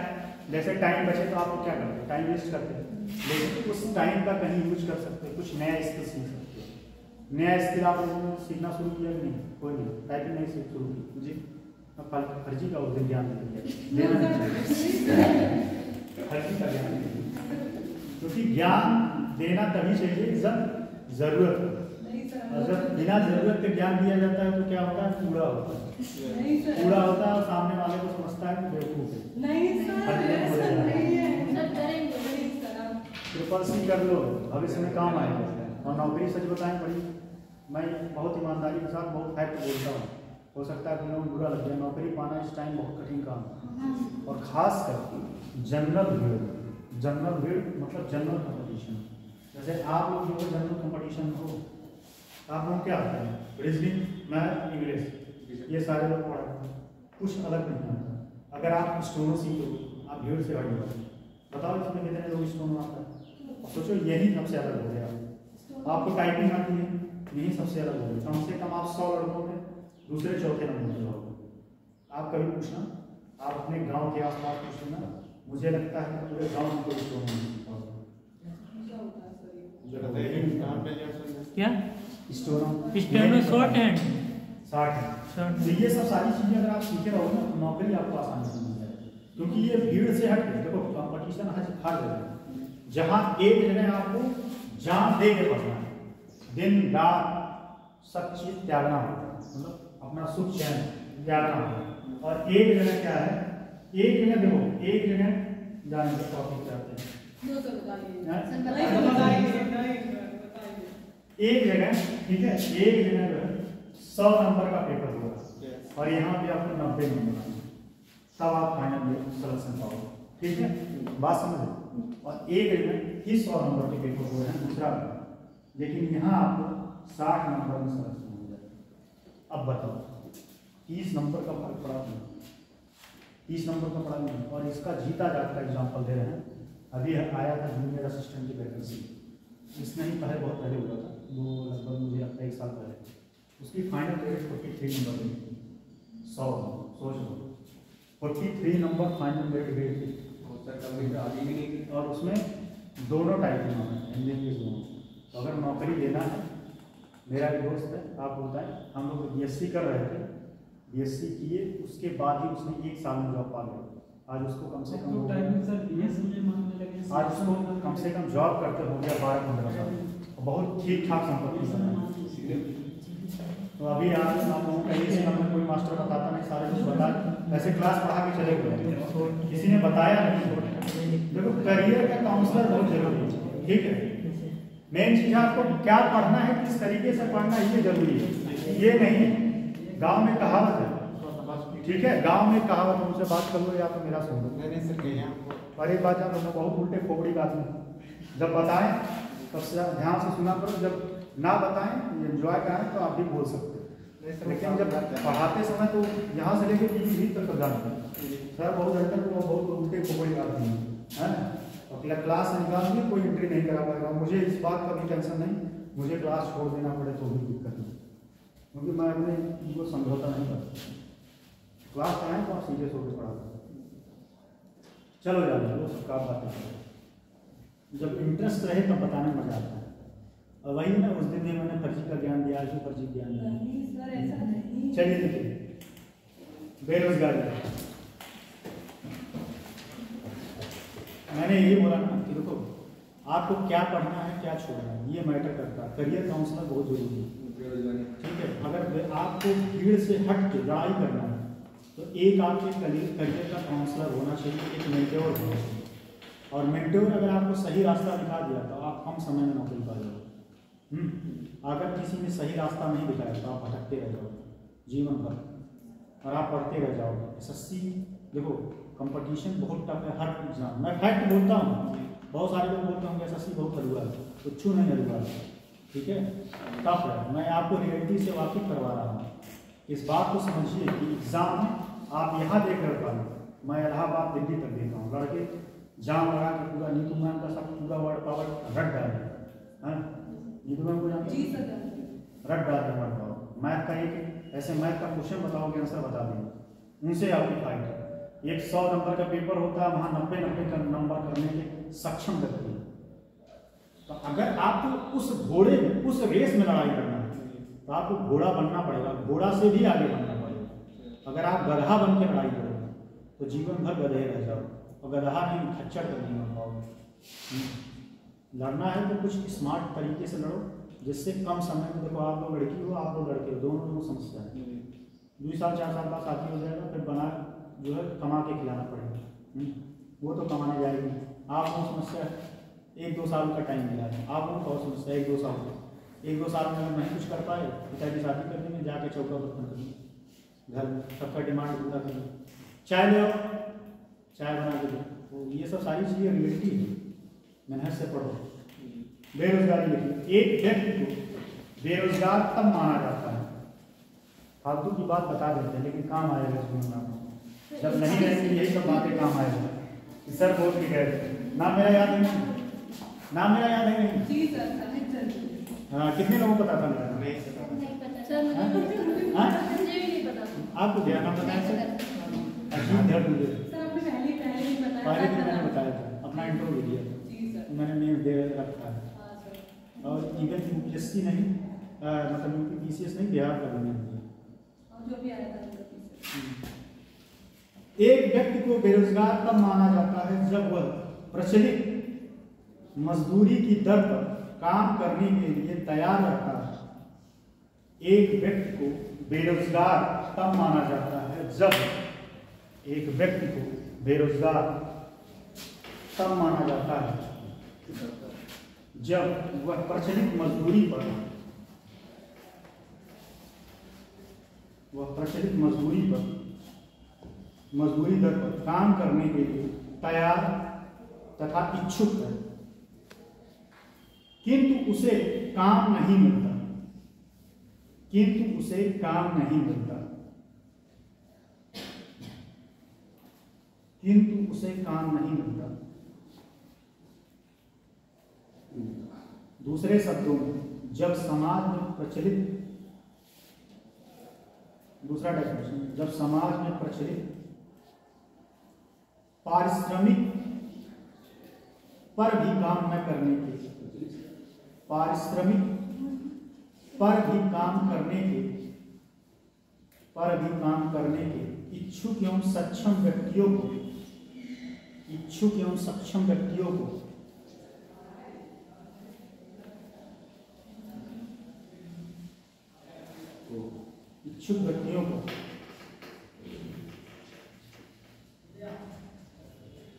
जैसे टाइम बचे तो आप लोग क्या करते हैं? टाइम वेस्ट करते हैं, लेकिन उस टाइम का कहीं यूज कर सकते हैं, कुछ नया स्किल सीख सकते हैं। नया स्किल आप लोगों ने सीखना शुरू किया कि नहीं? कोई नहीं, टाइपिंग नहीं सीख शुरू की जी, फर्जी का उस ज्ञान देना फर्जी का ज्ञान, क्योंकि ज्ञान देना तभी चाहिए जब जरूरत हो, अगर बिना जरूरत के ज्ञान दिया जाता है तो क्या होता है? पूरा होता है, पूरा होता है और सामने वाले को समझता है कि बेवकूफ है। नहीं सर नहीं है, सब करेंगे ट्रिपल सी कर लो, भविष्य में काम आएगा। और नौकरी सच बताएं बड़ी, मैं बहुत ईमानदारी के साथ बहुत फैक्ट बोलता हूँ, हो सकता है कि लोगों को बुरा लग जाए, नौकरी पाना इस टाइम बहुत कठिन काम है, और खास कर जनरल भीड़ मतलब जनरल कंपटीशन, जैसे आप लोग जो जनरल कंपटीशन हो, आप लोग क्या होता है? रीजनिंग, मैथ, इंग्लिश, ये सारे लोग पढ़ते हैं, कुछ अलग नहीं आता। अगर आप स्टोनो सीखो, आप भीड़ से हट जाओ, बताओ इसमें कितने लोग स्टोनो आता है, और सोचो यही सबसे अलग हो गया। आपको टाइपिंग आती है, यही सबसे अलग हो गया, कम से कम आप 100 लड़कों में दूसरे चौथे नंबर पर जाओगे। आप कभी पूछना, आप अपने गाँव के आस पास पूछना, मुझे लगता है पूरे गाँव में कोई स्टोनो नहीं क्या स्टोनो शॉर्ट हैंड 60। तो ये सब सारी चीजें अगर आप सीखे रहोगे ना, तो नौकरी आपको आसानी से मिल जाएगी, क्योंकि ये भीड़ से हट के देखो, कंपटीशन हर जगह है, जहाँ एक जगह आपको जान दे के पढ़ना है, दिन रात सब चीज त्यागना होता है, मतलब अपना सुख चैन त्यागना होता है, और एक जगह क्या है, एक जगह देखो, एक जगह जाने का टॉपिक चाहते हैं, एक जगह, ठीक है, एक जगह जो है 100 नंबर का पेपर होगा, और यहाँ पे आपको 90 नंबर, तब आप फाइनल सिलेक्शन पाओगे, ठीक है, बात समझे। और एक जगह ही 100 नंबर के पेपर हो रहे हैं दूसरा, लेकिन यहाँ आपको 60 नंबर में सिलेक्शन हो जाएगा। अब बताओ 30 नंबर का फर्क पड़ा, 30 नंबर का पढ़ा नहीं। और इसका जीता जात का एग्जाम्पल दे रहे हैं। अभी आया था जूनियर असिस्टेंट की वैकेंसी, इसमें ही पहले बहुत पहले हुआ था, वो लगभग मुझे लगता है 1 साल पहले। उसकी फाइनल मेरिट 43 नंबर गई, 100 सोच लो 43 नंबर फाइनल मेरिट गई थी। आगे भी नहीं। और उसमें दोनों टाइप के नाम है, हिंदी इंग्लिश दोनों। तो अगर नौकरी लेना है, मेरा एक दोस्त है, आप बोलता है हम लोग BSc कर रहे थे, BSc किए, उसके बाद ही उसने 1 साल में जॉब पा लिया। आज उसको कम से कम जॉब करते हो गया 12-15 साल, बहुत ठीक ठाक संपत्ति है। तो अभी आज आप लोगों कहीं से हमें कोई मास्टर बताता नहीं, सारे कुछ बता ऐसे क्लास पढ़ा के चले गए, किसी ने बताया नहीं। देखो करियर का काउंसलर बहुत जरूरी है, ठीक है। मेन चीज आपको क्या पढ़ना है, किस तरीके से पढ़ना है, ये जरूरी है। ये नहीं गांव में कहावत है, ठीक है, गांव में कहावत, उनसे बात कर लो या तो मेरा सुन लो। और एक बात आप लोगों बहुत उल्टे खोपड़ी बात है, जब बताएं तब ध्यान से सुना करो, जब ना बताएं एंजॉय करें तो आप भी बोल सकते हो, लेकिन जब पढ़ाते समय तो यहाँ से लेके पीढ़ी तक जानते हैं सर, बहुत अंतर को बहुत उल्टे खोपड़ी बात नहीं है ना। और क्लास निकाल के कोई एंट्री नहीं करा पाएगा, मुझे इस बात का भी टेंशन नहीं, मुझे क्लास छोड़ देना पड़े तो भी दिक्कत नहीं, क्योंकि मैं अपने को समझौता नहीं करता। क्लास पढ़ाएं तो आप सीरियस होकर पढ़ा दो, चलो जाओ वो सब काम बातें, जब इंटरेस्ट रहे तब बताने में मजा आता है। और वही ना उस दिन भी मैंने फर्जी का ज्ञान दिया, जो फर्जी ज्ञान दिया। चलिए देखिए बेरोजगारी, मैंने यही बोला ना कि देखो आपको क्या पढ़ना है क्या छोड़ना है ये मैटर करता है। करियर काउंसलर बहुत जरूरी है, ठीक है। अगर आपको भीड़ से हट के लड़ाई करना है तो एक आपके करियर का काउंसलर होना चाहिए, एक मेंटोर होना चाहिए। और मेंटोर अगर आपको सही रास्ता दिखा दिया तो आप कम समय में नौकरी पा जाओगे। अगर किसी ने सही रास्ता नहीं दिखाया तो आप भटकते रह जाओगे जीवन भर, और आप पढ़ते रह जाओगे। SSC देखो कंपटीशन बहुत टफ है, हर एग्जाम मैं फैक्ट बोलता हूँ, बहुत सारे लोग बोलते होंगे SSC बहुत हलवा है, कुछ नहीं हलवा है, ठीक है, टफ है। मैं आपको रियलिटी से वाकिफ करवा रहा हूँ। इस बात को समझिए कि एग्जाम में आप यहाँ देख रहे हो, मैं इलाहाबाद दिल्ली तक देखा हूँ, लड़के जाम लगा के पूरा नीतू मैम का सब पूरा वर्ड पावर रट डाल है, नीतू मैम को जानते रट डाल के वर्ड पावर। मैथ का एक ऐसे मैथ का क्वेश्चन बताओगे आंसर बता देंगे, उनसे आपकी फाइट है। एक 100 नंबर का पेपर होता है, वहाँ 90 का नंबर करने के सक्षम व्यक्ति है। तो अगर आपको उस घोड़े में उस रेस में लड़ाई करना है तो आपको घोड़ा बनना पड़ेगा, घोड़ा से भी आगे बढ़ना पड़ेगा। अगर आप गधा बन के लड़ाई करोगे तो जीवन भर गधे रह जाओ, और गधा नहीं खच्चर कर नहीं बन पाओगे। लड़ना है तो कुछ स्मार्ट तरीके से लड़ो, जिससे कम समय में, देखो आप लोग लड़की हो आप लोग लड़के हो, दोनों समस्या है। 2 साल 4 साल बाद शादी हो जाएगा, फिर बना जो है कमा के खिलाना पड़ेगा, वो तो कमाने जाएगी। आप लोग समस्या 1-2 साल का टाइम मिला है, आप लोगों को समस्या 1-2 साल का, 1-2 साल में अगर नहीं कुछ कर पाए पिता की शादी कर देंगे, जाके चौका बर्तन करेंगे, घर में सबका डिमांड पूरा करेंगे, चाय ले आओ चाय बना के दो। तो ये सब सारी चीज़ें रियलिटी है, मेहनत से पढ़ो। बेरोजगारी देखिए, एक व्यक्ति को बेरोजगार तब माना जाता है, फालतू की बात बता देते हैं लेकिन काम आएगा जीवन में, जब नहीं रहेंगे यही सब बातें काम आएगा। सर बोल के गए, नाम मेरा याद है, नाम मेरा याद है नहीं जी सर, हाँ, कितने लोगों को पता था मेरा? नहीं पता सर, मुझे भी नहीं पता। आपको क्या नाम बताया सर? अजीब ध्यान मुझे सर आपने पहले ही बताया, पहले दिन मैंने बताया था, अपना इंट्रो भी दिया था, जी सर, मैंने नेम दे रखा है। हाँ सर, और इवन UPSC नहीं, मतलब UPPCS नहीं, बिहार का भी नहीं दिया। और जो भी आया था एक व्यक्ति को बेरोजगार तब माना जाता है जब वह प्रचलित मजदूरी की दर पर काम करने के लिए तैयार रहता है। एक व्यक्ति को बेरोजगार तब माना जाता है जब, एक व्यक्ति को बेरोजगार तब माना जाता है जब वह प्रचलित मजदूरी पर, मजदूरी दर पर काम करने के लिए तैयार तथा इच्छुक है, किंतु उसे काम नहीं मिलता, किंतु उसे काम नहीं मिलता। दूसरे शब्दों में जब समाज में प्रचलित, दूसरा डेफिनेशन, जब समाज में प्रचलित पारिश्रमिक पर भी काम न करने के, पारिश्रमिक पर भी काम करने के इच्छुक एवं सक्षम व्यक्तियों को, इच्छुक एवं सक्षम व्यक्तियों को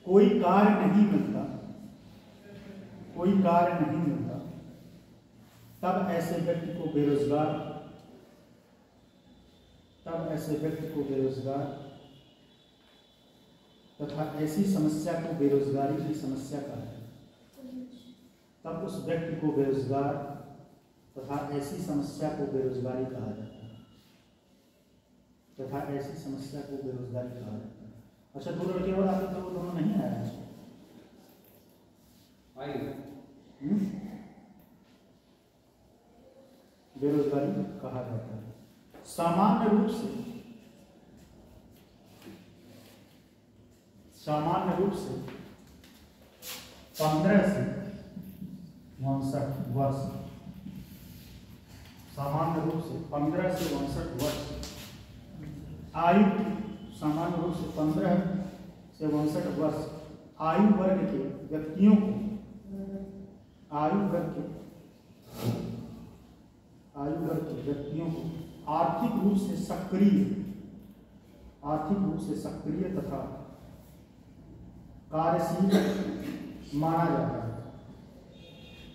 कोई कार्य नहीं मिलता, तब ऐसे व्यक्ति को बेरोजगार तथा ऐसी समस्या को बेरोजगारी की समस्या कहा है। तब उस व्यक्ति को बेरोजगार तथा ऐसी समस्या को बेरोजगारी कहा जाता है। अच्छा, दो लड़के और आते थे, वो दोनों नहीं आए। बेरोजगारी कहा जाता है। सामान्य रूप से 15 से 59 वर्ष, सामान्य रूप से 15 से 59 वर्ष आयु, सामान्य रूप से 15 से 59 वर्ष आयु वर्ग के व्यक्तियों को, आर्थिक रूप से सक्रिय तथा कार्यशील माना जाता है।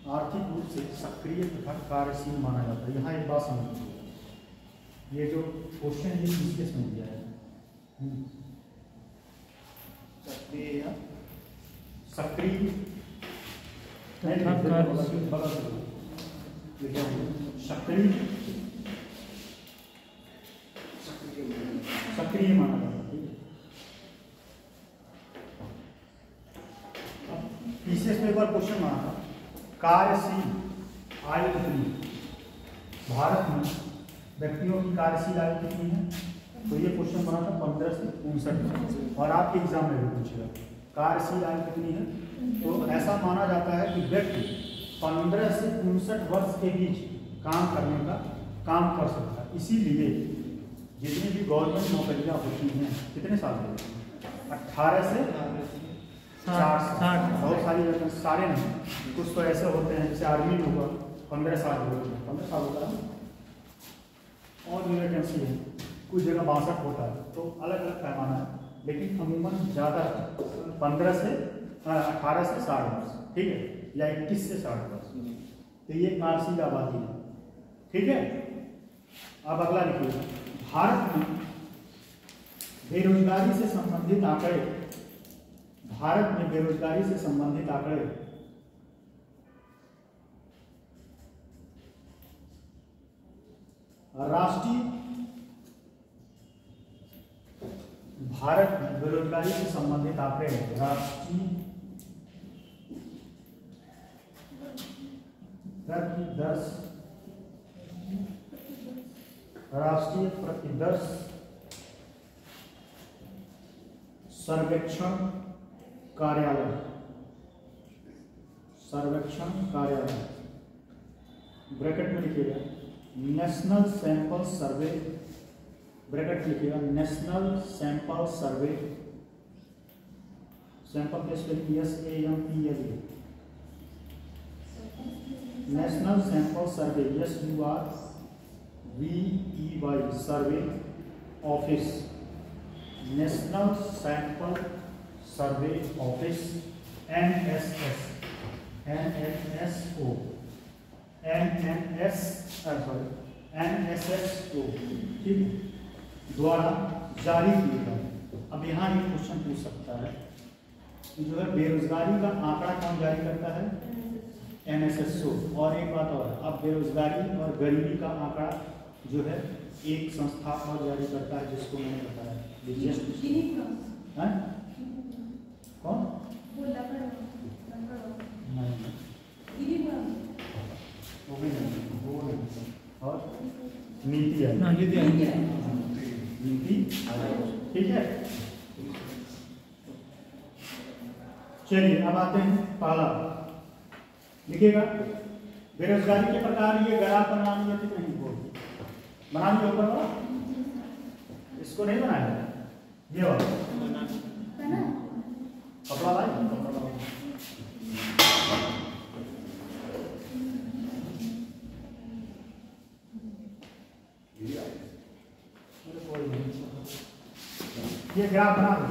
आर्थिक रूप से सक्रिय तथा कार्यशील माना जाता है। यहाँ एक बात समझिए, ये जो क्वेश्चन है ये समझ गया है। सक्रिय सक्रिय माना जाता है। पीसीएस में एक बार क्वेश्चन माना था, कार्यशील आयु कितनी, भारत में व्यक्तियों की कार्यशील आयु कितनी है? तो ये क्वेश्चन बना था 15 से 59, और आपके एग्जाम में भी पूछेगा कार्यशील आयु कितनी है। तो ऐसा माना जाता है कि व्यक्ति 15 से 59 वर्ष के बीच काम करने का काम कर सकता है। इसीलिए जितनी भी गवर्नमेंट नौकरियां होती हैं कितने साल के, 18 से 60, बहुत सारी वैकेंसी, सारे नहीं, कुछ तो ऐसे होते हैं जैसे आर्मी में हुआ 15 साल होता है, 15 साल होता है, और भी वैकेंसी है, कुछ जगह 62 होता है, तो अलग अलग पैमाना है, लेकिन अमूमन ज़्यादा 15 से 18 से 60 वर्ष, ठीक है, या 21 से 60 वर्ष, तो ये कार्यशील आबादी है, ठीक है। अब अगला लिखिए, भारत में बेरोजगारी से संबंधित आंकड़े, भारत में बेरोजगारी से संबंधित आंकड़े राष्ट्रीय, भारत में बेरोजगारी से संबंधित आंकड़े राष्ट्रीय प्रतिदर्श सर्वेक्षण कार्यालय ब्रैकेट में लिखिएगा नेशनल सैंपल सर्वे, ब्रैकेट लिखिएगा नेशनल सैंपल सर्वे, सैंपल के spelling SAMPL, national sample survey SURVEY survey office, national sample survey office NSSO, ठीक है, द्वारा जारी किए गए। अब यहाँ एक क्वेश्चन पूछ सकता है कि जो है बेरोजगारी का आंकड़ा कौन जारी करता है? NSSO। और एक बात और, अब बेरोजगारी और गरीबी का आंकड़ा जो है एक संस्था और जारी करता है, जिसको मैंने बताया कौन? बोला करो करो नहीं, दीदी बोला वो भी नहीं, वो नहीं। और नीति है, ना ये दिया नीति, ठीक है। चलिए अब आते हैं पहला, लिखिएगा बेरोजगारी के प्रकार। ये गड़ा बनानी है कि नहीं? बोल बनानी ऊपर वाला, इसको नहीं बनाया, ये वाला बना कपड़ा भाई, कपड़ा भाई। ये ग्राफ बना दो।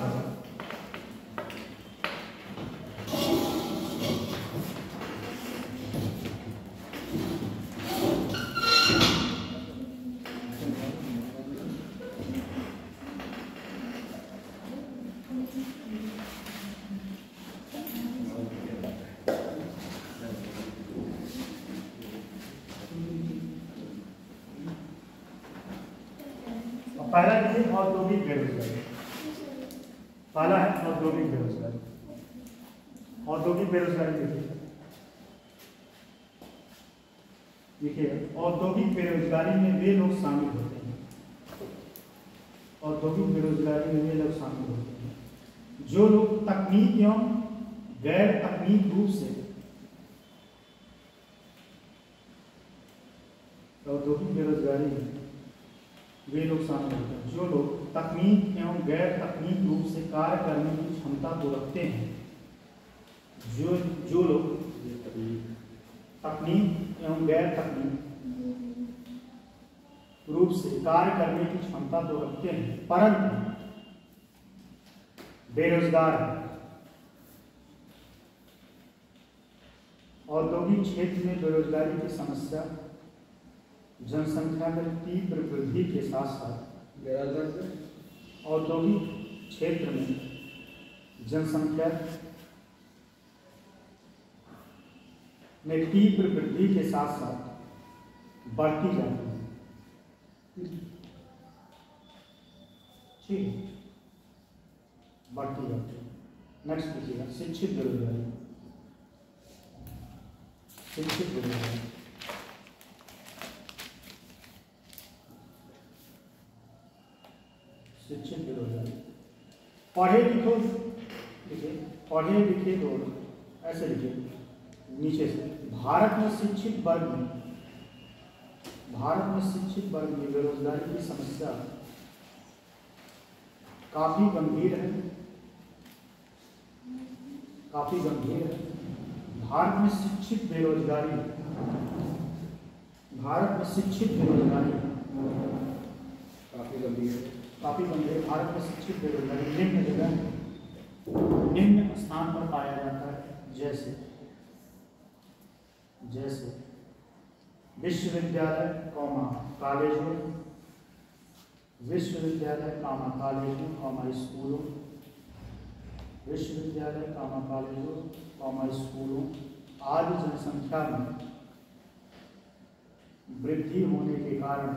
पहला देखिए औद्योगिक बेरोजगारी। पहला है औद्योगिक बेरोजगारी। औद्योगिक बेरोजगारी देखिए, औद्योगिक बेरोजगारी में वे लोग शामिल होते हैं, औद्योगिक बेरोजगारी में वे लोग शामिल होते हैं जो लोग तकनीक एवं गैर तकनीक रूप से, औद्योगिक बेरोजगारी में वे लोग शामिल होते हैं जो लोग तकनीक एवं गैर तकनीक रूप से कार्य करने की क्षमता को रखते हैं, जो लोग तकनीक एवं गैर तकनीक रूप से कार्य करने की क्षमता तो रखते हैं परंतु बेरोजगार हैं। औद्योगिक क्षेत्र में बेरोजगारी की समस्या जनसंख्या में तीव्र वृद्धि के साथ साथ औद्योगिक क्षेत्र में जनसंख्या में तीव्र वृद्धि के साथ साथ बढ़ती जाती है। ठीक है, बढ़ती जाती है। नेक्स्ट लीजिएगा शिक्षित बेरोजगारी। शिक्षित बेरोजगारी शिक्षित बेरोजगारी पढ़े लिखो, लिखे पढ़े लिखे लोग, ऐसे लिखे नीचे से। भारत में शिक्षित वर्ग में बेरोजगारी की समस्या काफी गंभीर है, काफी गंभीर है। भारत में शिक्षित बेरोजगारी काफी गंभीर है। काफी गंभीर। भारत में शिक्षित बेरोजगारी निम्न जगह, निम्न स्थान पर पाया जाता है, जैसे विश्वविद्यालय कॉलेजों, विश्वविद्यालय कॉलेजों स्कूलों, विश्वविद्यालय कॉलेजों स्कूलों आदि जनसंख्या में वृद्धि होने के कारण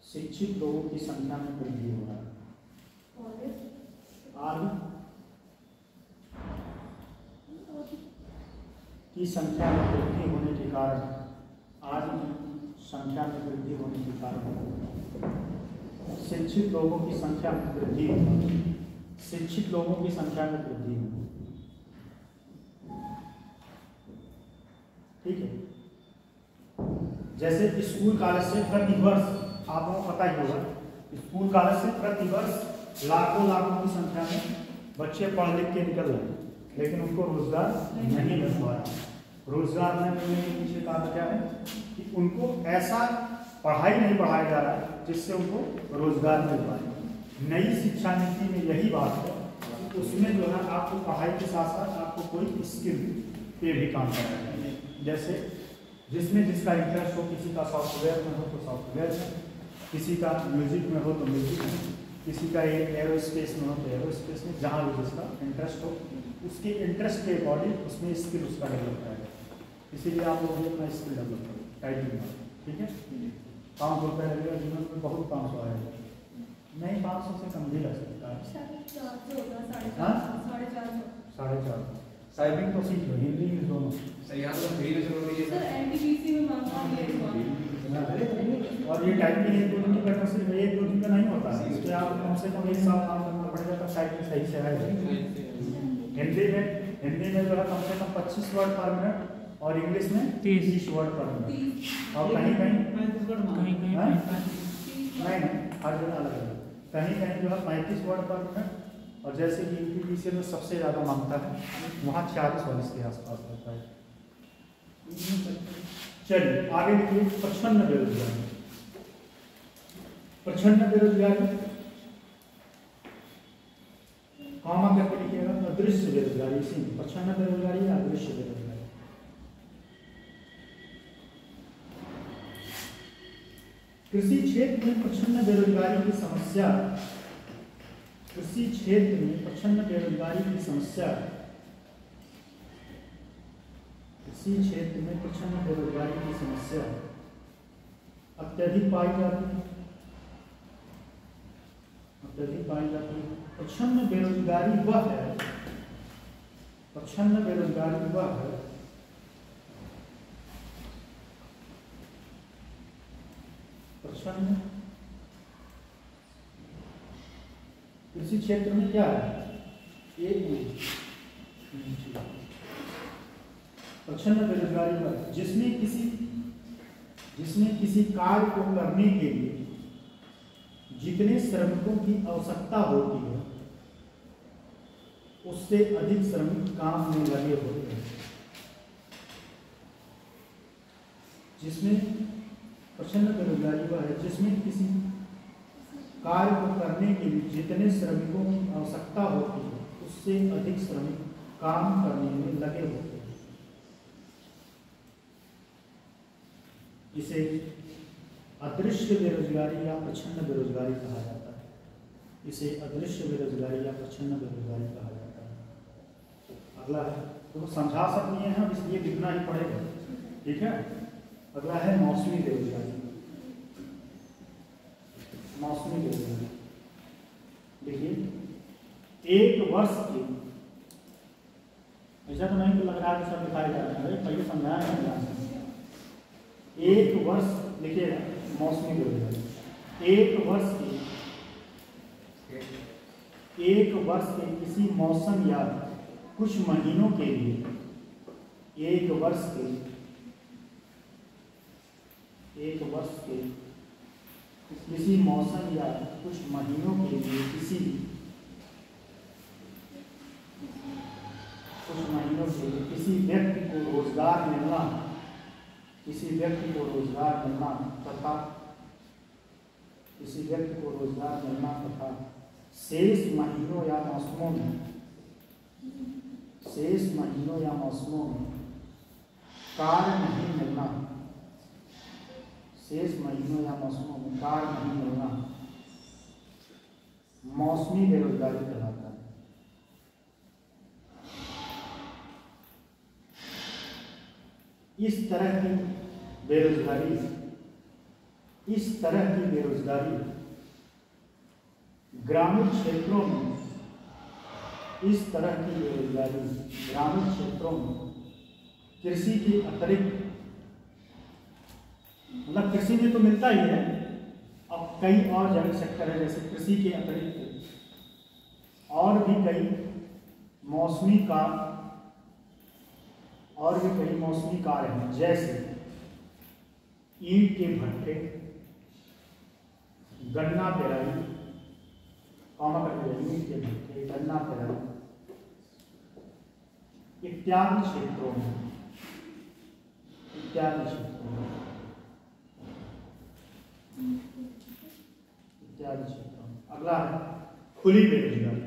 शिक्षित लोगों की संख्या में वृद्धि हो रहा है। आदि की संख्या में वृद्धि होने के कारण, आदि संख्या में वृद्धि होने के कारण शिक्षित लोगों की संख्या में वृद्धि होगी। शिक्षित लोगों की संख्या में वृद्धि होगी। ठीक है, जैसे स्कूल कॉलेज से प्रति वर्ष, आपको पता ही होगा, स्कूल कॉलेज से प्रति वर्ष लाखों की संख्या में बच्चे पढ़ लिख के निकल रहे हैं, लेकिन उनको रोजगार नहीं मिल पा रहा। रोजगार न मिलने के पीछे कारण क्या है कि उनको ऐसा पढ़ाई नहीं पढ़ाया जा रहा है जिससे उनको रोजगार मिल पाए। नई शिक्षा नीति में यही बात है, उसमें जो है आपको पढ़ाई के साथ साथ आपको कोई स्किल पे भी काम कराया जाए। जैसे जिसमें जिसका इंटरेस्ट हो, किसी का सॉफ्टवेयर में हो तो सॉफ्टवेयर में, किसी का म्यूजिक में हो तो म्यूजिक में, किसी का एरोस्पेस में हो तो एरोस्पेस में, जहाँ भी जिसका इंटरेस्ट हो उसके इंटरेस्ट के अकॉर्डिंग उसमें स्किल उसका डेवलप कराया जाए। इसीलिए आप लोग भी अपना स्किल डेवलप करो टाइपिंग में। ठीक है, 500 रुपये लगेगा, जीवन में बहुत 500 आएगा। नहीं 500 से कम भी लग सकता है। 450 होगा, हाँ? 450। 450। टाइपिंग तो सीख लो, हिंदी इंग्लिश दोनों। सही यहाँ तो फ्री में चल रही है सर एनटीपीसी में मांगा है इस बार। और ये टाइपिंग 1-2 दिन की प्रैक्टिस सिर्फ 1-2 दिन में नहीं होता है, इसके आप कम से कम 1 साल काम करना पड़ेगा तब टाइपिंग सही से आएगा। हिंदी में जो है कम से कम 25 वर्ड पर मिनट और इंग्लिश में 30 वर्ड पर मिनट। और कहीं कहीं हाँ? नहीं हर जगह अलग है, कहीं कहीं जो है 35 वर्ड पर मिनट, और जैसे कि यूपीपीसी में सबसे ज़्यादा मांगता है वहाँ 40-40 के आसपास रहता है। चलिए आगे देखिए, प्रच्छन्न बेरोजगारी। प्रच्छन्न बेरोजगारी कॉमा करके लिखिएगा, अदृश्य बेरोजगारी, इसी में प्रच्छन्न बेरोजगारी या अदृश्य बेरोजगारी। कृषि क्षेत्र में प्रच्छन्न बेरोजगारी की समस्या, कृषि क्षेत्र में प्रच्छन्न बेरोजगारी की समस्या, कृषि क्षेत्र में प्रच्छन्न बेरोजगारी की समस्या अत्यधिक पाई जाती है, अत्यधिक पाई जाती है। प्रच्छन्न बेरोजगारी वह है, प्रच्छन्न बेरोजगारी वह है प्रच्छन्न कृषि क्षेत्र में क्या है, एक प्रच्छन्न बेरोजगारी वह जिसमें किसी कार्य को करने के लिए जितने श्रमिकों की आवश्यकता होती है उससे अधिक श्रमिक काम में लगे होते हैं। जिसमें प्रच्छन्न बेरोजगारी वह है जिसमें किसी कार्य को करने के लिए जितने श्रमिकों की आवश्यकता होती है उससे अधिक श्रमिक काम करने में लगे होते हैं। इसे अदृश्य बेरोजगारी या प्रच्छन्न बेरोजगारी कहा जाता है। इसे अदृश्य बेरोजगारी या प्रच्छन्न बेरोजगारी कहा जाता है। अगला है, तो समझा सकते हैं हम, इसलिए लिखना ही पड़ेगा, ठीक है। अगला है मौसमी बेरोजगारी। मौसमी बेरोजगारी देखिए, एक वर्ष की, ऐसा तो नहीं तो लग रहा है कि सब दिखाई जा रहा है, पहले समझाया नहीं। एक वर्ष लिखिएगा, मौसमी बेरोजगारी एक वर्ष के किसी मौसम या कुछ महीनों के लिए, एक वर्ष के किसी मौसम या कुछ महीनों के लिए किसी व्यक्ति को रोजगार मिलना, तथा शेष महीनों या मौसमों में कार्य नहीं मिलना मौसमी बेरोजगारी कहलाता है। इस तरह की बेरोजगारी ग्रामीण क्षेत्रों में कृषि के अतिरिक्त, मतलब कृषि में तो मिलता ही है, अब कई और जगह सेक्टर है, जैसे कृषि के अतिरिक्त और भी कई मौसमी कार्य हैं, जैसे ईंट के भट्टे, गन्ना पेराई, गन्ना पेराई इत्यादि क्षेत्रों में। अगला है खुली बेरोजगारी।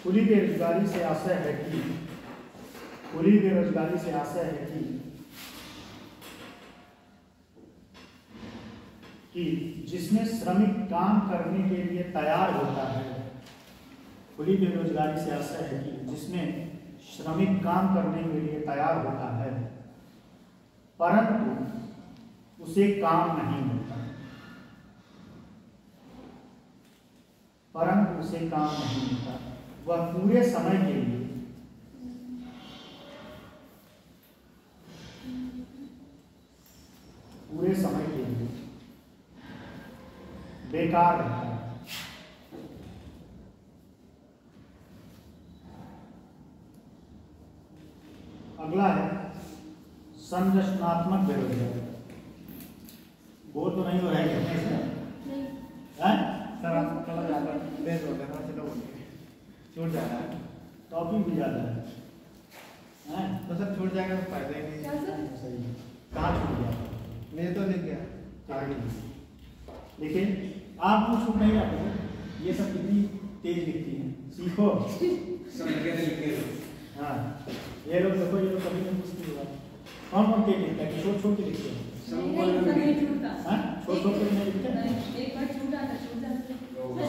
खुली बेरोजगारी से आशय है कि जिसमें श्रमिक काम करने के लिए तैयार होता है। खुली बेरोजगारी से आशय है कि जिसमें श्रमिक काम करने के लिए तैयार होता है परंतु उसे काम नहीं मिलता, परंतु उसे काम नहीं मिलता, वह पूरे समय के लिए बेकार रहता है। अगला है संरचनात्मक बेरोजगारी। बोल तो नहीं हो रहा है सर आप कलर ज़्यादा तेज हो गया, चलो बोलिए छूट जा रहा है, टॉपिक भी ज़्यादा है तो सर छूट जाएगा तो फायदा ही नहीं। क्या सर? सही है। कहाँ छूट गया? मैं तो लिख गया आगे लेकिन आपको छूट नहीं आता है। ये सब कितनी तेज लिखती हैं, सीखो। सब लगे थे लिखे थे। हाँ ये लोग देखो, ये लोग कभी नहीं पूछते होगा कौन कौन तेज लिखता है, छोड़ छोड़ के लिखते हैं। नहीं छूटता। हाँ छोड़ छोड़ के नहीं लिखते, नहीं, एक बार छूट जाता है।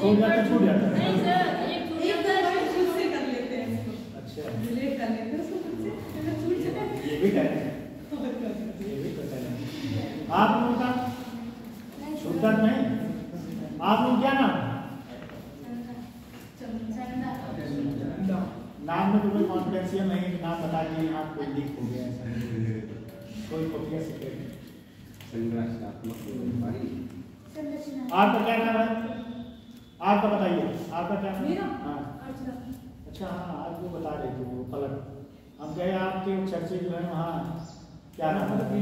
छूट जाता है। नहीं सर, एक बार खुद से कर लेते हैं इसको, अच्छा डिलीट कर लेते हैं उसको खुद से, अगर छूट जाए ये भी टैलेंट है, तो कर लेते हैं। ये भी तो टैलेंट है। आप लोगों का छूटता नहीं, आप लोग क्या नाम है? नाम में तुम्हें कॉन्फिडेंशियल नहीं है कि नाम बता दिए यहाँ कोई लीक हो गया, ऐसा कोई खुफिया सीक्रेट। आपका क्या नाम है? आपका बताइए, आपका क्या नाम है? मेरा? हाँ अच्छा, हाँ आज वो बता रहे थे वो पलक, हम कहे आपके चर्चे जो है वहाँ क्या नाम है?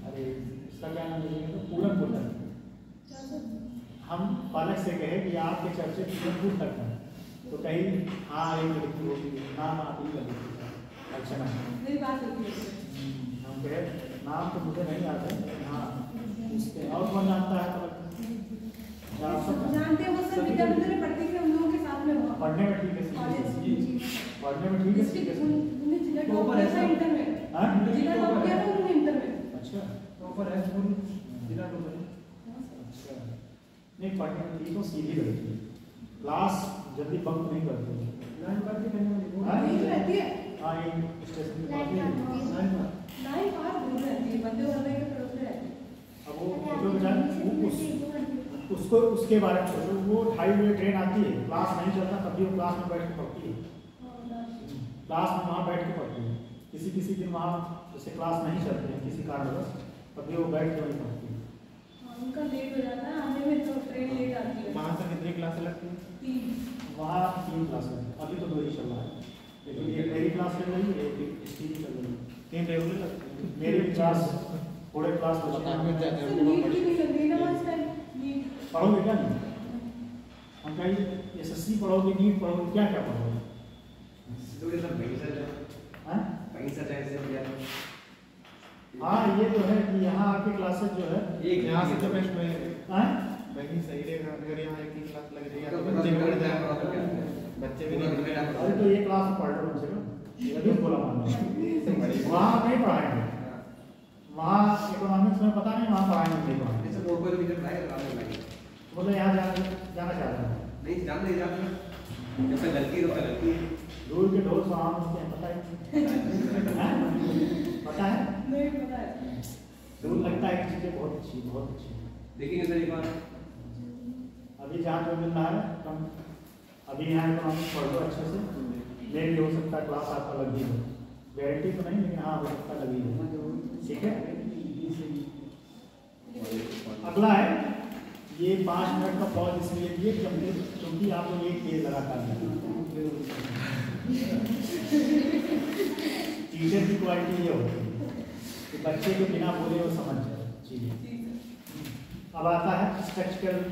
अरे इसका क्या नाम है? पूरन पूरन। हम पलक से कहे कि आपके चर्चे पूरनपुर तक है, तो कहीं हाँ एक लड़की होगी, नाम आप ही लगी। अच्छा ना मेरी बात होती है। हम कहे नाम तो मुझे नहीं आता है। हाँ उसके और कौन जानता है पलक? जानते हैं वो सब विद्यालय में पढ़ते थे, हम लोगों के साथ में हुआ। पढ़ने में ठीक है, पढ़ने में ठीक है, ठीक है। उन्होंने जिला टॉप किया था इंटर में। हाँ? जिला टॉप किया था उन्होंने इंटर में। अच्छा टॉपर है जिला टॉपर। अच्छा नहीं, पढ़ने में ठीक हो, सीधी रहती है, क्लास जल्दी बंक नहीं करती है। हाँ? यही तो रहती है। हाँ एक स्टेशन पे पढ़ती है। नाइन पास दूर रहती है, बंदे वाले के तरफ से रहती है। अब वो जो बेचारा उसको उसके बारे में सोचो, वो 2:30 बजे ट्रेन आती है, क्लास नहीं चलता तब भी वो क्लास में बैठ के पढ़ती है, क्लास में वहाँ बैठ के पढ़ती है। किसी किसी दिन वहाँ जैसे क्लास नहीं चलती है किसी कारणवश, तब भी वो बैठ के वहीं पढ़ती है। उनका लेट हो जाता है आने में, तो ट्रेन लेट आती है। वहाँ से कितनी क्लासें लगती हैं? 3। वहाँ 3 क्लास है, अभी तो 2 ही चल रहा है, लेकिन एक मेरी क्लास चल रही है, एक इसकी भी चल रही है। 3 रेगुलर लगती हैं। मेरी क्लास थोड़े क्लास पता है, मिल जाते हैं। सर नीट की नहीं लग रही ना आज टाइम नीट। पढ़ोगे क्या नहीं? हम कहीं SSC पढ़ोगे, नीट पढ़ोगे, क्या क्या पढ़ोगे? थोड़े सब वहीं से हाँ वहीं से ऐसे हो गया। हाँ ये तो है कि यहाँ आके क्लासेस जो है एक यहाँ से तो बेस्ट में हाँ? वही सही रहेगा। अगर यहाँ एक ही क्लास लग रही है तो तो बच्चे भी बढ़ जाएंगे, जाएगा। बच्चे भी नहीं बढ़ अरे तो ये क्लास में पढ़ लो कम से कम, ये भी बोला मान लो। वहाँ नहीं पढ़ाएंगे, वहाँ इकोनॉमिक्स में पता नहीं वहाँ पढ़ाएंगे नहीं पढ़ाएंगे। ऐसे बोर्ड पर भी जब लाए तो लगे बोले यहाँ जाना चाहते हैं, नहीं जान नहीं जाते, जब तक गलती है तो गलती है। दूर के ढोल सवाल होते हैं, पता है हाँ? पता है, नहीं पता है। दूर लगता है कि चीज़ें बहुत अच्छी, बहुत अच्छी। देखेंगे सर एक बार। अभी जहाँ जो मिल रहा है कम, अभी यहाँ इकोनॉमिक्स पढ़ लो अच्छे से, मे भी हो सकता है क्लास आपका लगी हो, गारंटी तो नहीं लेकिन हाँ हो सकता लगी हो, ठीक है। अगला है ये 5 मिनट का पॉज इसलिए दिए क्योंकि आप लोग एक पेज लगातार टीचर की क्वालिटी ये होती है कि बच्चे को बिना बोले वो समझ जाए चीजें। अब आता है स्ट्रक्चरल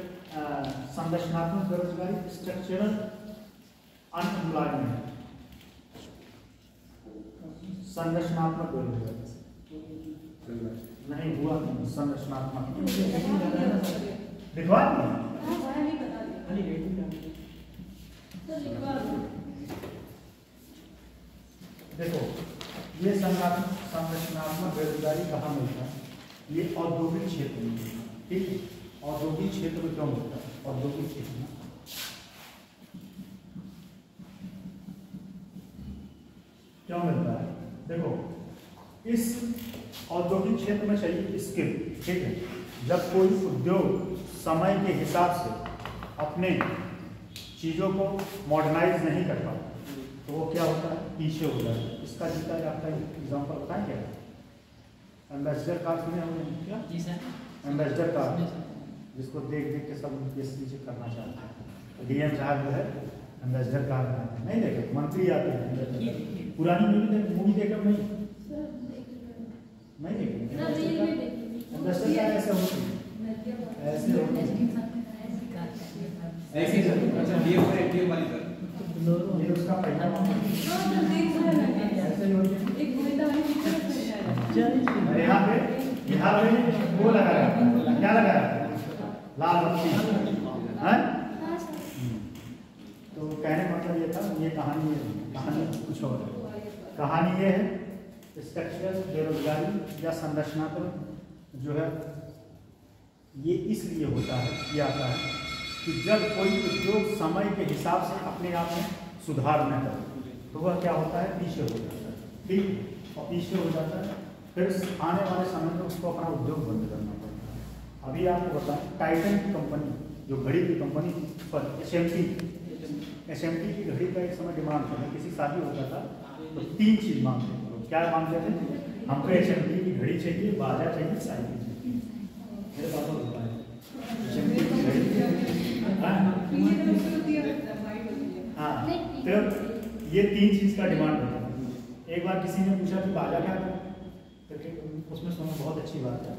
संरचनात्मक बेरोजगारी, स्ट्रक्चरल अनएम्प्लॉयमेंट, संरचनात्मक बेरोजगारी नहीं हुआ, संरचनात्मक लिखवा दिए। हाँ वह नहीं बता दिया। तो लिखवा दो। देखो ये संरचनात्मक बेरोजगारी कहाँ मिलता है? ये औद्योगिक क्षेत्र में, ठीक है। औद्योगिक क्षेत्र में क्यों मिलता है? औद्योगिक क्षेत्र में क्यों मिलता है? देखो इस औद्योगिक क्षेत्र में चाहिए स्किल, ठीक है। जब कोई उद्योग समय के हिसाब से अपने चीज़ों को मॉडर्नाइज नहीं कर पाता तो वो क्या होता है, पीछे हो जाता है। इसका जीता आपका एग्जाम्पल बताएं क्या? एम्बेसडर कार सुने होंगे क्या? जी सर। एम्बेसडर कार, जिसको देख देख के सब ये चीज़ें करना चाहते हैं। तो डीएम साहब जो है एम्बेसडर कार नहीं देखे, मंत्री आते हैं। पुरानी मूवी देखा नहीं देखे? एम्बेसडर कार ऐसे होती है, ऐसे होती है, ऐसे ही सर। अच्छा डीएम वाली सर, ये उसका पहिया ऐसे ही होती है। यहाँ पे वो लगा है, क्या लगा है? लाल बत्ती है। तो कहने का मतलब ये था, ये कहानी कुछ और है। कहानी ये है स्ट्रक्चरल बेरोजगारी या संरचनात्मक जो है ये इसलिए होता है, ये आता है कि जब कोई उद्योग समय के हिसाब से अपने आप में सुधार न करे तो वह क्या होता है, पीछे हो जाता है, ठीक। और पीछे हो जाता है फिर आने वाले समय में उसको अपना उद्योग बंद करना पड़ता है। अभी आपको बताएं, टाइटन की कंपनी जो घड़ी की कंपनी थी, सॉरी एसएमटी की घड़ी का एक समय डिमांड था। किसी शादी होता था तो 3 चीज़ मांगते थे लोग। क्या मांगते थे? हमको एसएमटी की घड़ी चाहिए, बाजा चाहिए, साइकिल चाहिए। मेरे पापा होता है एसएमटी की घड़ी, हाँ। फिर ये 3 चीज़ का डिमांड होता है। एक बार किसी ने पूछा कि बाजा क्या है, तो उसमें सुनो बहुत अच्छी बात है।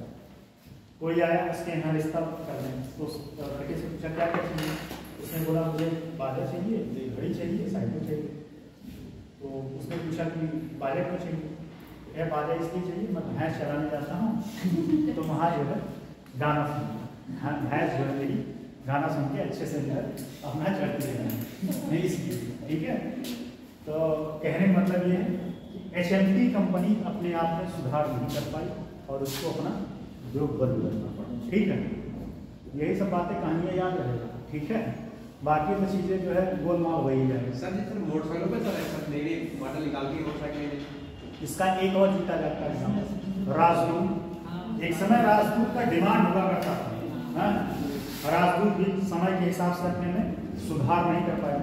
कोई आया उसके यहाँ रिश्ता करने, तो उस लड़के से पूछा क्या क्या चाहिए, उसने बोला मुझे बाजा चाहिए, घड़ी चाहिए, साइकिल चाहिए। तो उसने पूछा कि बाजा क्यों चाहिए? यह बाजा इसलिए चाहिए, मैं भैंस चलाने जाता हूँ तो वहाँ जो है गाना सुनना, भैंस जो है मेरी गाना सुन के अच्छे से जो है अपना चढ़ती है, इसलिए, ठीक है। तो कहने का मतलब ये है कि एचएमटी कंपनी अपने आप में सुधार नहीं कर पाई और उसको अपना उद्योग बंद करना पड़ा, ठीक है। यही सब बातें कहानियाँ याद रहेगा, ठीक है। बाकी तो चीज़ें जो है गोलमाल वही जाएगी। सर जी सर मोटरसाइकिलों पे सर ऐसा नई मॉडल निकाल के मोटरसाइकिल, इसका एक और जीता जाता है राजदूत। एक समय राजदूत का डिमांड हुआ करता था, राजदूत भी समय के हिसाब से अपने में सुधार नहीं कर पाया।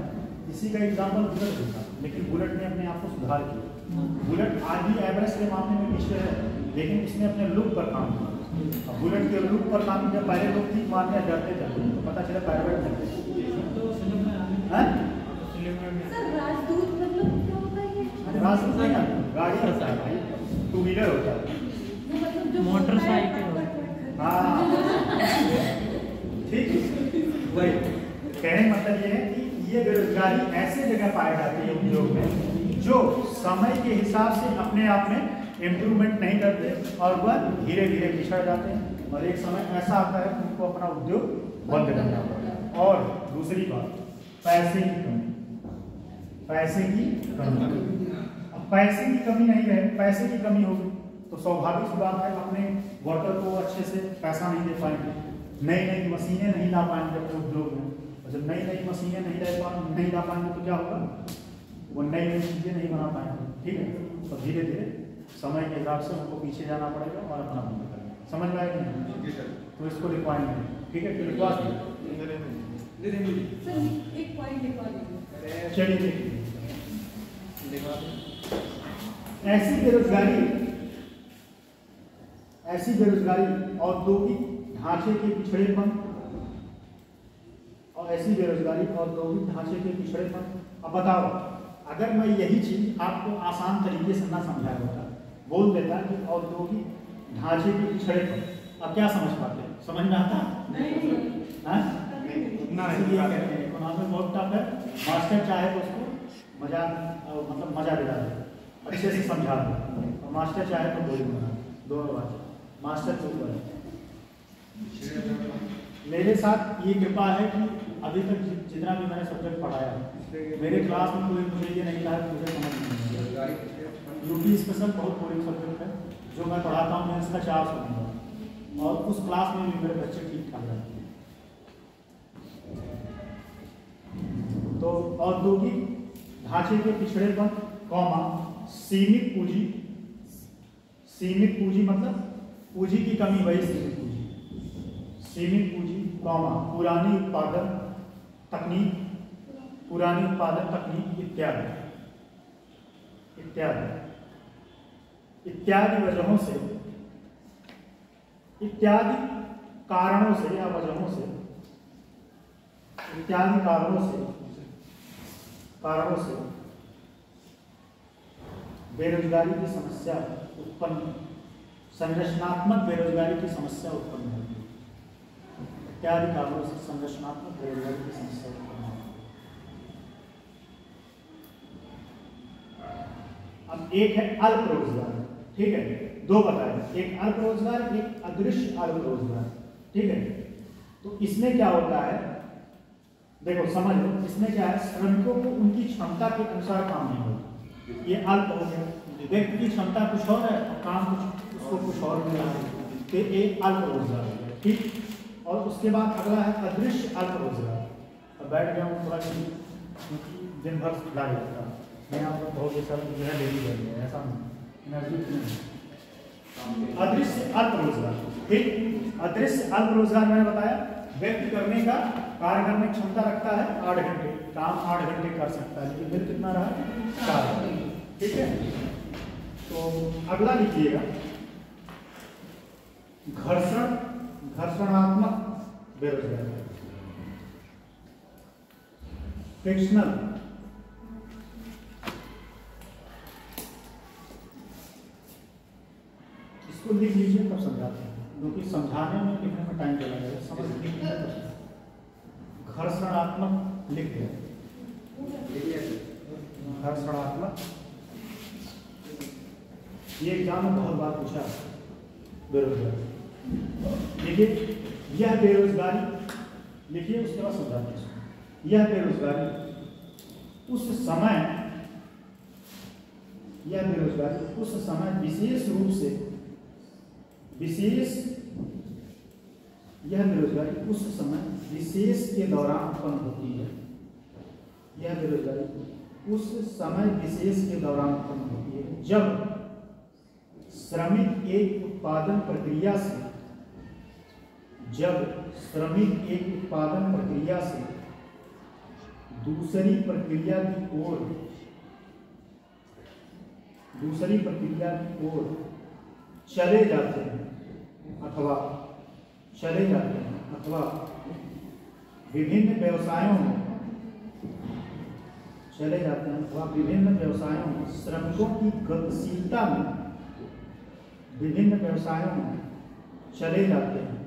इसी का एग्जाम्पल बुलेट होता, लेकिन बुलेट ने अपने आप को सुधार किया। बुलेट आज भी एवरेज के मामले में पीछे है, लेकिन उसने अपने लुक पर काम किया। बुलेट के लुक पर काम किया। पहले लोग ठीक मारने डरते थे, तो पता चला पैरवेट थे। राजदूत मतलब क्या होता है? राजदूत नहीं है, गाड़ी होता है भाई, 2 व्हीलर होता है, मतलब जो मोटरसाइकिल। हाँ ठीक। वही कहने का मतलब ये है कि ये बेरोजगारी ऐसे जगह पाई जाती है उद्योग में जो समय के हिसाब से अपने आप में इम्प्रूवमेंट नहीं करते और वह धीरे धीरे पिछड़ जाते हैं। और एक समय ऐसा आता है कि उनको अपना उद्योग बंद करना पड़ता है। और दूसरी बात, पैसे की कमी। पैसे की कमी, अब पैसे की कमी नहीं रहे, पैसे की कमी होगी तो स्वाभाविक सी बात है अपने वर्कर को अच्छे से पैसा नहीं दे पाएंगे, नई नई मशीनें नहीं ला पाएंगे अपने उद्योग में। और जब नई नई मशीनें नहीं ला पाएंगे तो क्या होगा, वो नई नई चीज़ें नहीं बना पाएंगे, ठीक है। तो धीरे धीरे समय के हिसाब से उनको पीछे जाना पड़ेगा और अपना बंद करना। समझ में आएगा नहीं? तो इसको लिखवाएंगे, ठीक है। तो लिखवा सर एक पॉइंट लिखवा दीजिए। चलिए देखिए, ऐसी बेरोजगारी औद्योगिक ढांचे के पिछड़ेपन और ऐसी बेरोजगारी औद्योगिक ढांचे के पिछड़ेपन। अब बताओ, अगर मैं यही चीज आपको आसान तरीके से ना समझाया होता, बोल देता कि औद्योगिक ढांचे के पिछड़ेपन, अब क्या समझ पाते? समझ में आता? बहुत टफ है। मास्टर चाहे तो उसको मजा दिला दे, अच्छे से समझा दे, और मास्टर चाहे तो बोली बना, दोनों बात। मास्टर चुप है। मेरे साथ ये कृपा है कि अभी तक जितना भी मैंने सब्जेक्ट पढ़ाया मेरे क्लास में कोई मुझे ये नहीं कहा कि मुझे समझ नहीं है। यूपी स्पेशल बहुत बोरिंग सब्जेक्ट है, जो मैं पढ़ाता हूँ मैं इसका 400 दूंगा, और उस क्लास में भी मेरे बच्चे ठीक ठाक रहते हैं। तो औद्योगिक ढांचे के पिछड़ेपन, सीमित पूंजी, सीमित पूंजी मतलब पूंजी की कमी, वही सीमित पूंजी। सीमित पूंजी कॉमा पुरानी उत्पादन तकनीक इत्यादि वजहों से, इत्यादि कारणों से या वजहों से, इत्यादि कारणों से बेरोजगारी की समस्या उत्पन्न, संरचनात्मक बेरोजगारी की समस्या उत्पन्न होती है। इत्यादि कारणों से संरचनात्मक बेरोजगारी की समस्या उत्पन्न होती है। अब एक है अल्प रोजगार, ठीक है, दो बताए, एक अल्प रोजगार, एक अदृश्य अल्प रोजगार, ठीक है। तो इसमें क्या होता है, देखो समझ लो, इसमें क्या है, श्रमिकों को उनकी क्षमता के अनुसार काम नहीं होता। ये अल्प हो गया, व्यक्ति की क्षमता कुछ और है और काम कुछ, उसको कुछ और मिल रहा है, तो ये अल्प रोजगार हो गया, ठीक। और उसके बाद अगला है अदृश्य अल्प रोजगार। अब बैठ गया हूँ थोड़ा, दिन भर लाग लगता है, मैं आपको बहुत ये सब जो है डेली कर लिया, ऐसा नहीं। अदृश्य अल्प रोजगार, ठीक। अदृश्य अल्प रोजगार मैंने बताया, व्यक्ति करने का, कार्य करने की क्षमता रखता है 8 घंटे, काम 8 घंटे कर सकता है, लेकिन बिल कितना रहा, 4, ठीक है। तो अगला लिखिएगा घर्षणात्मक बेरोजगारी, फ्रिक्शनल, इसको लिख लीजिए तब समझाते हैं, क्योंकि समझाने में लिखने में टाइम चला जाएगा, समझ लिखने में। घर्षणात्मक लिख दिया, घर्षणात्मक, ये एग्जाम में बहुत बार पूछा बेरोजगारी। देखिए यह बेरोजगारी, लिखिए उसके बाद समझाते हैं। यह बेरोजगारी उस समय, यह बेरोजगारी उस समय विशेष रूप से, यह बेरोजगारी उस समय विशेष के दौरान उत्पन्न होती है। यह बेरोजगारी उस समय विशेष के दौरान उत्पन्न होती है जब श्रमिक एक उत्पादन प्रक्रिया से, दूसरी प्रक्रिया की ओर चले जाते हैं अथवा विभिन्न व्यवसायों में श्रमिकों की गतिशीलता में, विभिन्न व्यवसायों में चले जाते हैं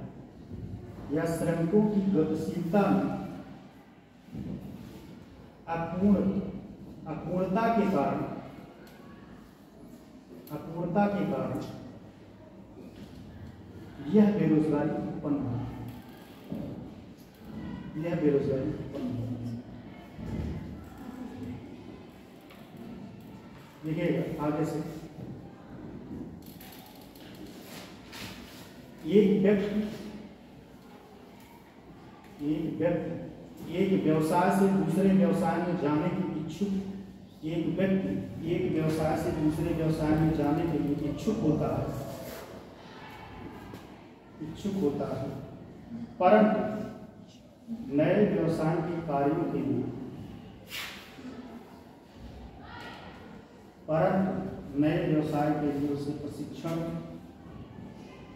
या श्रमिकों की गतिशीलता में अपूर्णता के कारण यह बेरोजगारी उत्पन्न है। देखिएगा आगे से, एक व्यवसाय से दूसरे व्यवसाय में जाने के इच्छुक, एक व्यक्ति एक व्यवसाय से दूसरे व्यवसाय में जाने के लिए इच्छुक होता है, परंतु नए व्यवसाय के कार्यों के लिए उसे प्रशिक्षण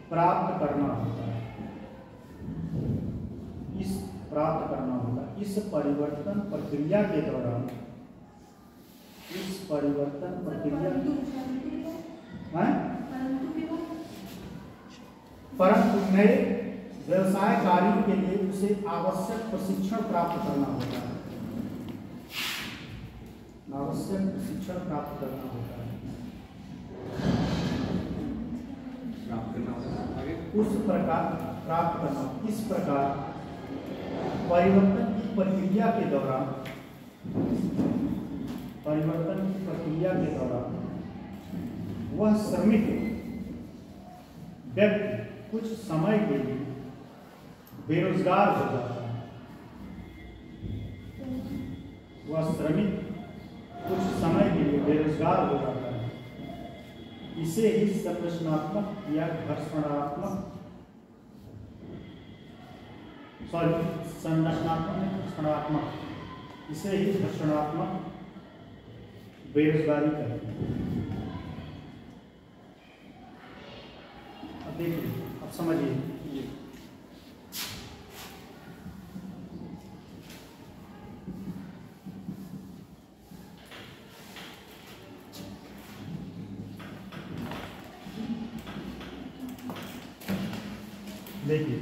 प्राप्त करना होता है। इस परिवर्तन प्रक्रिया के दौरान, परंतु नए व्यवसाय कार्यों के लिए उसे आवश्यक प्रशिक्षण प्राप्त करना होता है। इस प्रकार परिवर्तन की प्रक्रिया के दौरान वह श्रमिक व्यक्ति कुछ समय के लिए बेरोजगार हो जाता है। इसे ही संरचनात्मक या घर्षणात्मक घर्षणात्मक इसे ही घर्षणात्मक बेरोजगारी कहते हैं। अब देखिए, अब समझिए, देखिए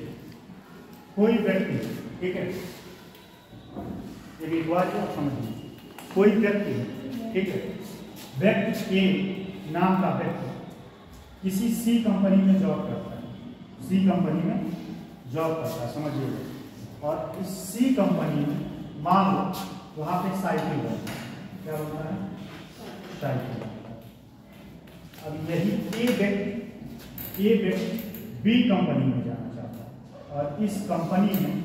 कोई व्यक्ति, ठीक है, एक बात आप समझिए, कोई व्यक्ति, ठीक है, व्यक्ति ए नाम का व्यक्ति किसी सी कंपनी में जॉब करता है, सी कंपनी में जॉब करता है, समझिए, और इस सी कंपनी में मान लो वहां पे साइकिल बनता है, क्या बनता है, साइकिल बनता है। अब यही ए व्यक्ति बी कंपनी में जाना चाहता है और इस कंपनी में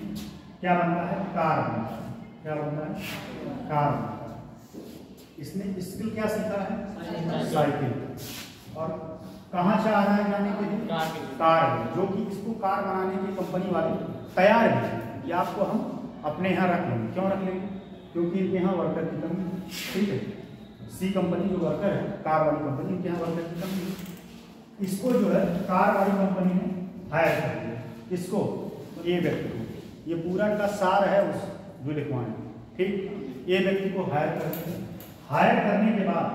क्या बनता है, कार बनता है, क्या बनता है, कार बनता है। इसने स्किल क्या सीखा है, साइकिल, और कहाँ चाह रहा है जाने के लिए, कार में, जो कि इसको कार बनाने की कंपनी वाले तैयार है कि आपको हम अपने यहाँ रख लेंगे। क्यों रख लेंगे, क्योंकि इनके यहाँ वर्कर की कमी, ठीक है, सी कंपनी जो वर्कर है, कार वाली कंपनी, इनके यहाँ वर्कर की कमी, इसको जो है कार वाली कंपनी ने हायर कर दिया, इसको ए व्यक्ति को, ये पूरा का सार है उस जो लिखवाएं, ठीक, ए व्यक्ति को हायर कर दिया। हायर करने के बाद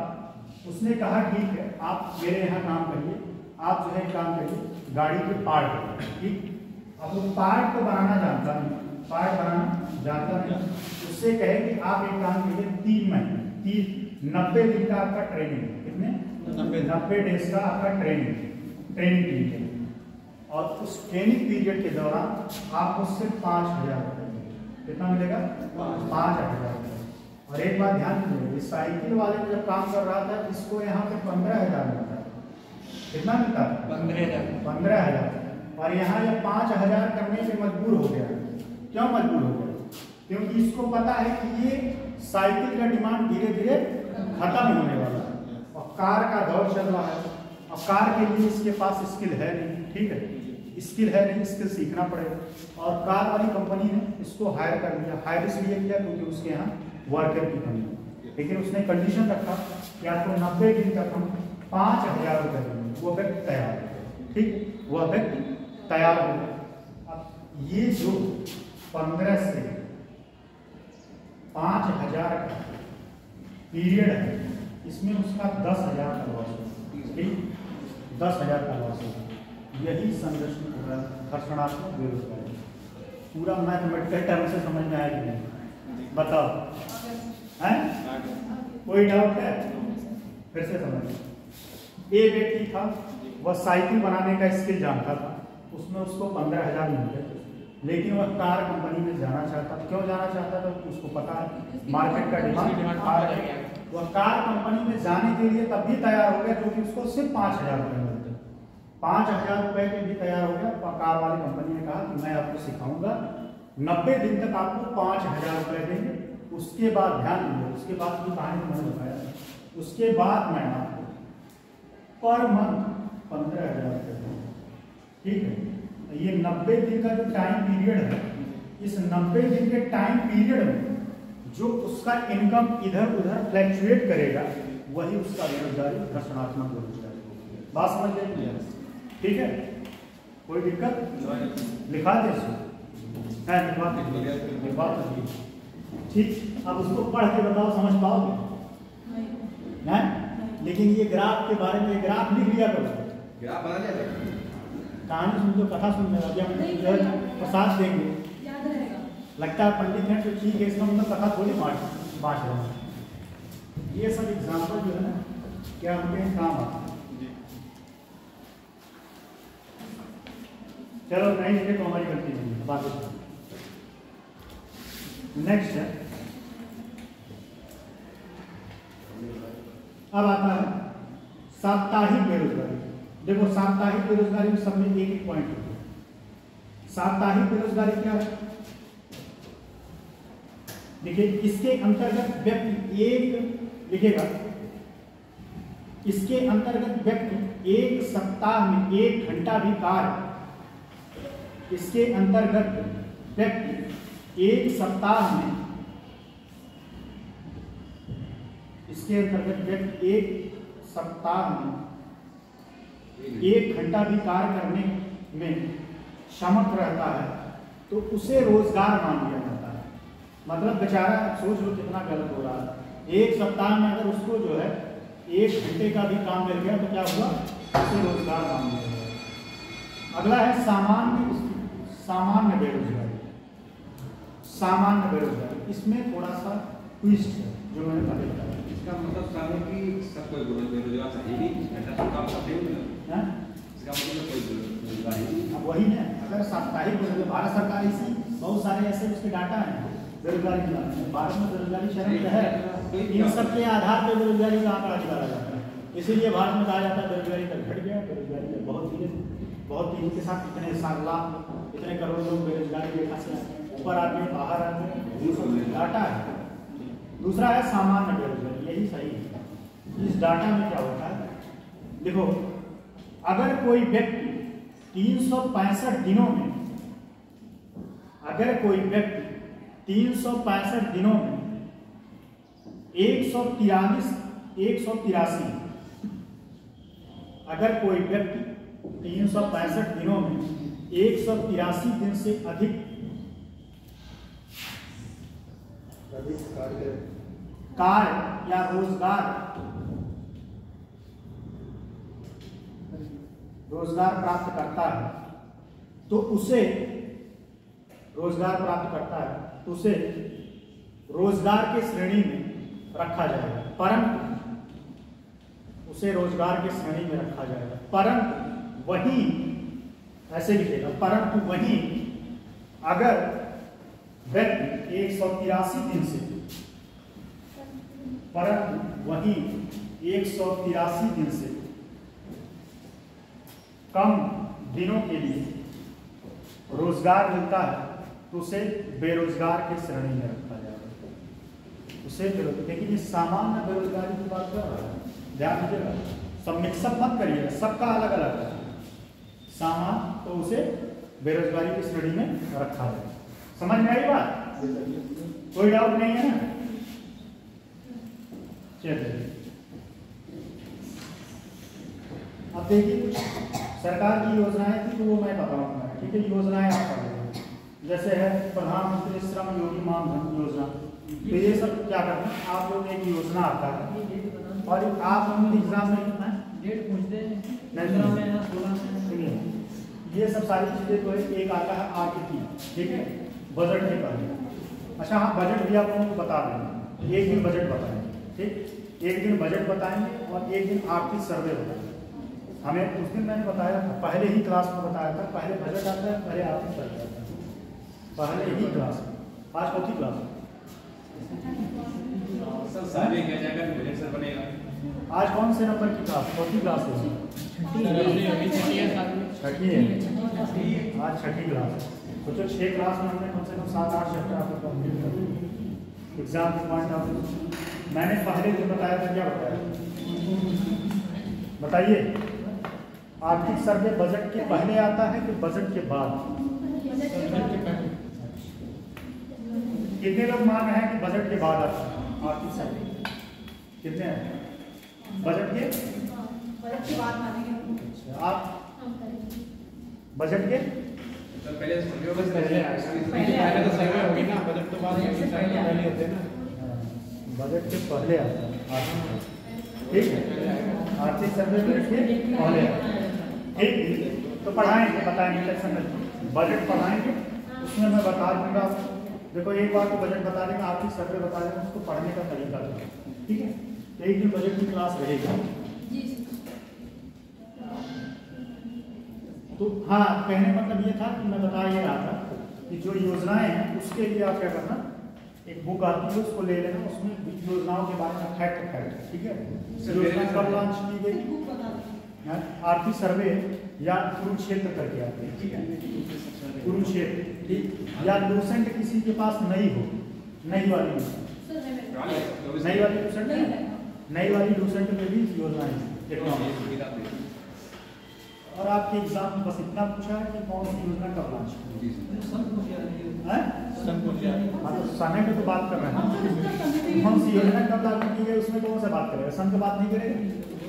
उसने कहा ठीक है आप मेरे यहाँ काम करिए, आप जो है काम करिए, गाड़ी के पार्ट करिए, ठीक। अब वो पार्ट को बनाना जानता नहीं, पार्ट बनाना जानता नहीं, उससे कहे कि आप एक काम करिए, 3 महीने 90 दिन का आपका ट्रेनिंग, कितने 90 डेज का आपका ट्रेनिंग पीरियड, और उस ट्रेनिंग पीरियड के दौरान आपको सिर्फ 5,000 रुपये मिलेगा। कितना मिलेगा, 5,000 रुपये। और एक बात ध्यान दीजिए, इस साइकिल वाले में जब काम कर रहा था इसको यहाँ पे 15,000 मिलता है, कितना मिलता है, 15,000, और यहाँ ये 5,000 करने पे मजबूर हो गया। क्यों मजबूर हो गया, क्योंकि इसको पता है कि ये साइकिल का डिमांड धीरे धीरे खत्म होने वाला है और कार का दौर चल रहा है, और कार के लिए इसके पास स्किल है नहीं, ठीक है, स्किल है नहीं, स्किल सीखना पड़ेगा। और कार वाली कंपनी ने इसको हायर कर लिया, हायर इसलिए किया क्योंकि उसके यहाँ वर्कर की कमी, लेकिन उसने कंडीशन रखा कि आपको 90 दिन तक हम 5,000 रुपये देंगे। वो व्यक्ति तैयार है, ठीक, वह व्यक्ति तैयार हो गया। अब ये जो 15 से 5,000 का पीरियड है, इसमें उसका 10,000 का लॉस है, ठीक, 10,000 का लॉस है। यही संरचना घर्षणात्मक बेरोजगारी, पूरा मैथमेटिकल टर्म से समझ में आया कि नहीं, बताओ, हैं, कोई डाउट है, फिर से समझ। ए व्यक्ति था, वह साइकिल बनाने का स्किल जानता था, उसमें उसको 15,000 मिलते, लेकिन वह कार कंपनी में जाना चाहता था। क्यों जाना चाहता था, उसको पता है मार्केट का डिमांड आ रहा है। वह कार कंपनी में जाने के लिए तब भी तैयार हो गया क्योंकि उसको सिर्फ 5,000 रुपये मिलते, 5,000 रुपये के भी तैयार हो गया। और कार वाली कंपनी ने कहा कि मैं आपको सिखाऊंगा, 90 दिन तक आपको 5,000 रुपये देंगे, उसके बाद ध्यान दीजिए, उसके बाद की कहानी मैंने बताया, उसके बाद मैं आपको पर मंथ 15,000 रुपये दूंगा, ठीक है। ये 90 दिन का जो टाइम पीरियड है, इस 90 दिन के टाइम पीरियड में जो उसका इनकम इधर उधर फ्लैक्चुएट करेगा, वही उसका बेरोजगारी, घर्षणात्मक बेरोजगारी। बात समझ लेंगे, ठीक है, कोई दिक्कत, लिखा दे है, लिखवा दीजिए, ठीक। अब उसको पढ़ के बताओ, समझ पाओगे, हैं? लेकिन ये ग्राफ के बारे में ग्राफ लिख लिया करो, ग्राफ बना लिया, कहानी सुन लो, कथा सुन लो, अभी हम प्रसाद देंगे, याद रहेगा, लगता है पंडित हैं तो ठीक है, इसका मतलब कथा थोड़ी बांट रहे हैं। ये सब एग्जाम्पल जो है ना, क्या उनके काम आते हैं। चलो नहीं लिखे तो हमारी गलती नहीं है, बात। नेक्स्ट है, अब आता है साप्ताहिक बेरोजगारी। देखो साप्ताहिक बेरोजगारी में सब में एक पॉइंट है। साप्ताहिक बेरोजगारी क्या है, देखिए, इसके अंतर्गत व्यक्ति एक लिखेगा, इसके अंतर्गत व्यक्ति एक सप्ताह में 1 घंटा भी कार्य, इसके अंतर्गत व्यक्ति एक सप्ताह में, इसके अंतर्गत व्यक्ति एक सप्ताह में 1 घंटा भी कार्य करने में समर्थ रहता है तो उसे रोजगार मान लिया जाता है। मतलब बेचारा सोच लो कितना गलत हो रहा है। एक सप्ताह में अगर उसको जो है 1 घंटे का भी काम मिल गया तो क्या हुआ, उसे रोजगार मान लिया जाएगा। अगला है सामान्य बेरोजगारी। सामान्य बेरोजगारी, इसमें थोड़ा सा ट्विस्ट है जो मैंने पहले बताया। इसका मतलब साहब है कि सब कोई बेरोजगार चाहिए नहीं, घंटा तो काम करते ही हैं, इसका मतलब कोई बेरोजगार नहीं। अब वही ना, अगर साप्ताहिक बेरोजगारी, भारत सरकार इसी बहुत सारे ऐसे उसके डाटा हैं बेरोजगारी के बारे में। भारत में बेरोजगारी शर्म है, इन सब के आधार पर बेरोजगारी का आंकड़ा निकाला जाता है। इसीलिए भारत में कहा जाता है बेरोजगारी का घट गया, बेरोजगारी का बहुत तेजी के साथ इतने 7 लाख इतने करोड़ लोग बेरोजगारी रेखा से ऊपर आते हैं, बाहर आते हैं, डाटा है। दूसरा है सामान्य बेरोजगारी, यही सही है। इस डाटा में क्या होता है, देखो अगर कोई व्यक्ति 365 दिनों में, अगर कोई व्यक्ति 365 दिनों में 183, अगर कोई व्यक्ति 365 दिनों में 183 दिन से अधिक कार्य या रोजगार प्राप्त करता है तो उसे रोजगार के श्रेणी में रखा जाएगा, परंतु उसे रोजगार के श्रेणी में रखा जाएगा। परंतु वहीं ऐसे लिखेगा, परंतु वहीं अगर व्यक्ति 183 दिन से, परंतु वहीं 183 दिन से कम दिनों के लिए रोजगार मिलता है तो उसे बेरोजगार के श्रेणी में रखा जाएगा, उसे बेरोजगार। लेकिन ये सामान्य बेरोजगारी की बात कर रहा है, ध्यान दीजिएगा, सब मिक्सअप मत करिएगा, सबका अलग अलग है। सामान्य तो उसे बेरोजगारी की श्रेणी में रखा जाएगा। समझ में आई बात? कोई डाउट नहीं है ना? चलिए अब देखिए, कुछ सरकार की योजनाएं थी तो वो मैं बताऊंगा, ठीक है? योजनाएं आप पढ़ेंगे, जैसे है प्रधानमंत्री श्रम योगी मानधन योजना। तो ये सब क्या करना है, आप लोग एक योजना आता है और आप लोग एग्जाम में डेट पूछते हैं, ये सब सारी चीजें तो एक आता है आर्थिक, ठीक है, बजट के पहले। अच्छा हाँ, बजट भी आप लोगों को बता देंगे, एक दिन बजट बताएंगे, ठीक, एक दिन बजट बताएंगे और एक दिन आर्थिक सर्वे बताएंगे। हमें उस दिन मैंने बताया था, पहले ही क्लास में बताया था, पहले बजट आता है, पहले आर्थिक सर्वे आता है, पहले ही क्लास में। आज कौन सी क्लास है? सर सर्वे किया जाएगा फिर बजट सर बनेगा। आज कौन से नंबर की क्लास, कौन सी क्लास है? छठी है, आज छठी क्लास है। सोचो 6 क्लास में हमने कम से कम 7-8 चैप्टर आपको कंप्लीट कर दिए एग्जाम के पॉइंट ऑफ व्यू। मैंने पहले जो बताया था, क्या बताया बताइए? आर्थिक सर्वे बजट के पहले आता है कि बजट के बाद? कितने लोग मान रहे हैं कि बजट के बाद आता है आर्थिक सर्वे? कितने हैं? बजट के बाद मानेंगे आप बजट के पहले सर्वे होगा, पहले तो सर्वे होगी ना, बजट तो बाद में पहले होते हैं ना। बजट के पहले आता है, ठीक है? आर्थिक सर्वे बजट के पहले आता है, ठीक। तो पढ़ाएंगे, बताएंगे, टेंशन नहीं, बजट पढ़ाएंगे, उसमें मैं बता दूंगा। देखो एक बार तो बजट बता देंगे, आर्थिक सर्वे बता देंगे, उसको पढ़ने का तरीका, ठीक है? एक दिन बजट की क्लास रहेगी। तो हाँ, कहने मतलब ये था कि मैं बता ये रहा था कि जो योजनाएं हैं उसके लिए आप क्या करना, एक बुक आती है उसको ले लेना, उसमें योजनाओं के बारे में फैक्ट, ठीक है? योजना कब लॉन्च की गई? आर्थिक सर्वे या कुरुक्षेत्र करके आते हैं, ठीक है? कुरुक्षेत्र, ठीक, या लूसेंट किसी के पास नहीं हो, नई वाली लूसेंट में भी योजनाएं इकोनॉमिक्स। और आपके एग्जाम में बस इतना पूछा है कि कौन सी योजना कब लॉन्च की है? हाँ तो समय की तो बात कर रहे हैं, कौन सी योजना कब लागू की है उसमें कौन सा बात करेगा, सन की बात नहीं करेगा,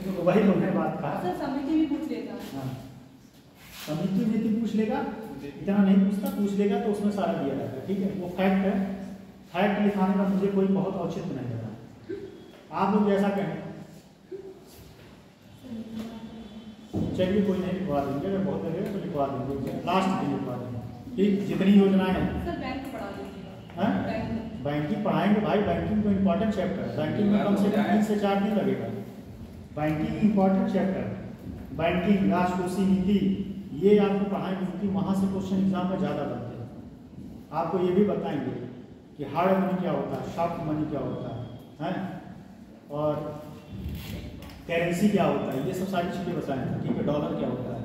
तो वही लोग ने बात कहा। सर समिति भी पूछ लेगा। हाँ समिति नीति पूछ लेगा, इतना नहीं पूछता, पूछ लेगा तो उसमें सारा दिया जाएगा, ठीक है। वो फैक्ट है, फैक्ट लिखाने का मुझे कोई बहुत औचित्य नहीं लगा। आप लोग जैसा कहें चलिए कोई नहीं, लिखवा देंगे, अगर बहुत लगेगा तो लिखवा देंगे, लास्ट दिन लिखवा देंगे, ठीक। जितनी योजनाएं हैं सर बैंक पढ़ा दीजिएगा। हैं बैंकिंग पढ़ाएंगे भाई, बैंकिंग तो इम्पोर्टेंट चैप्टर है, बैंकिंग में कम से कम 3 से 4 दिन लगेगा। बैंकिंग इम्पोर्टेंट चैप्टर है, बैंकिंग, राजकोषीय नीति, ये आपको पढ़ाएंगे क्योंकि वहाँ से क्वेश्चन एग्जाम में ज़्यादा बनते हैं। आपको ये भी बताएंगे कि हार्ड मनी क्या होता है, सॉफ्ट मनी क्या होता है, और करेंसी क्या होता है, ये सब सारी चीज़ें बताएंगे, ठीक है। डॉलर क्या होता है।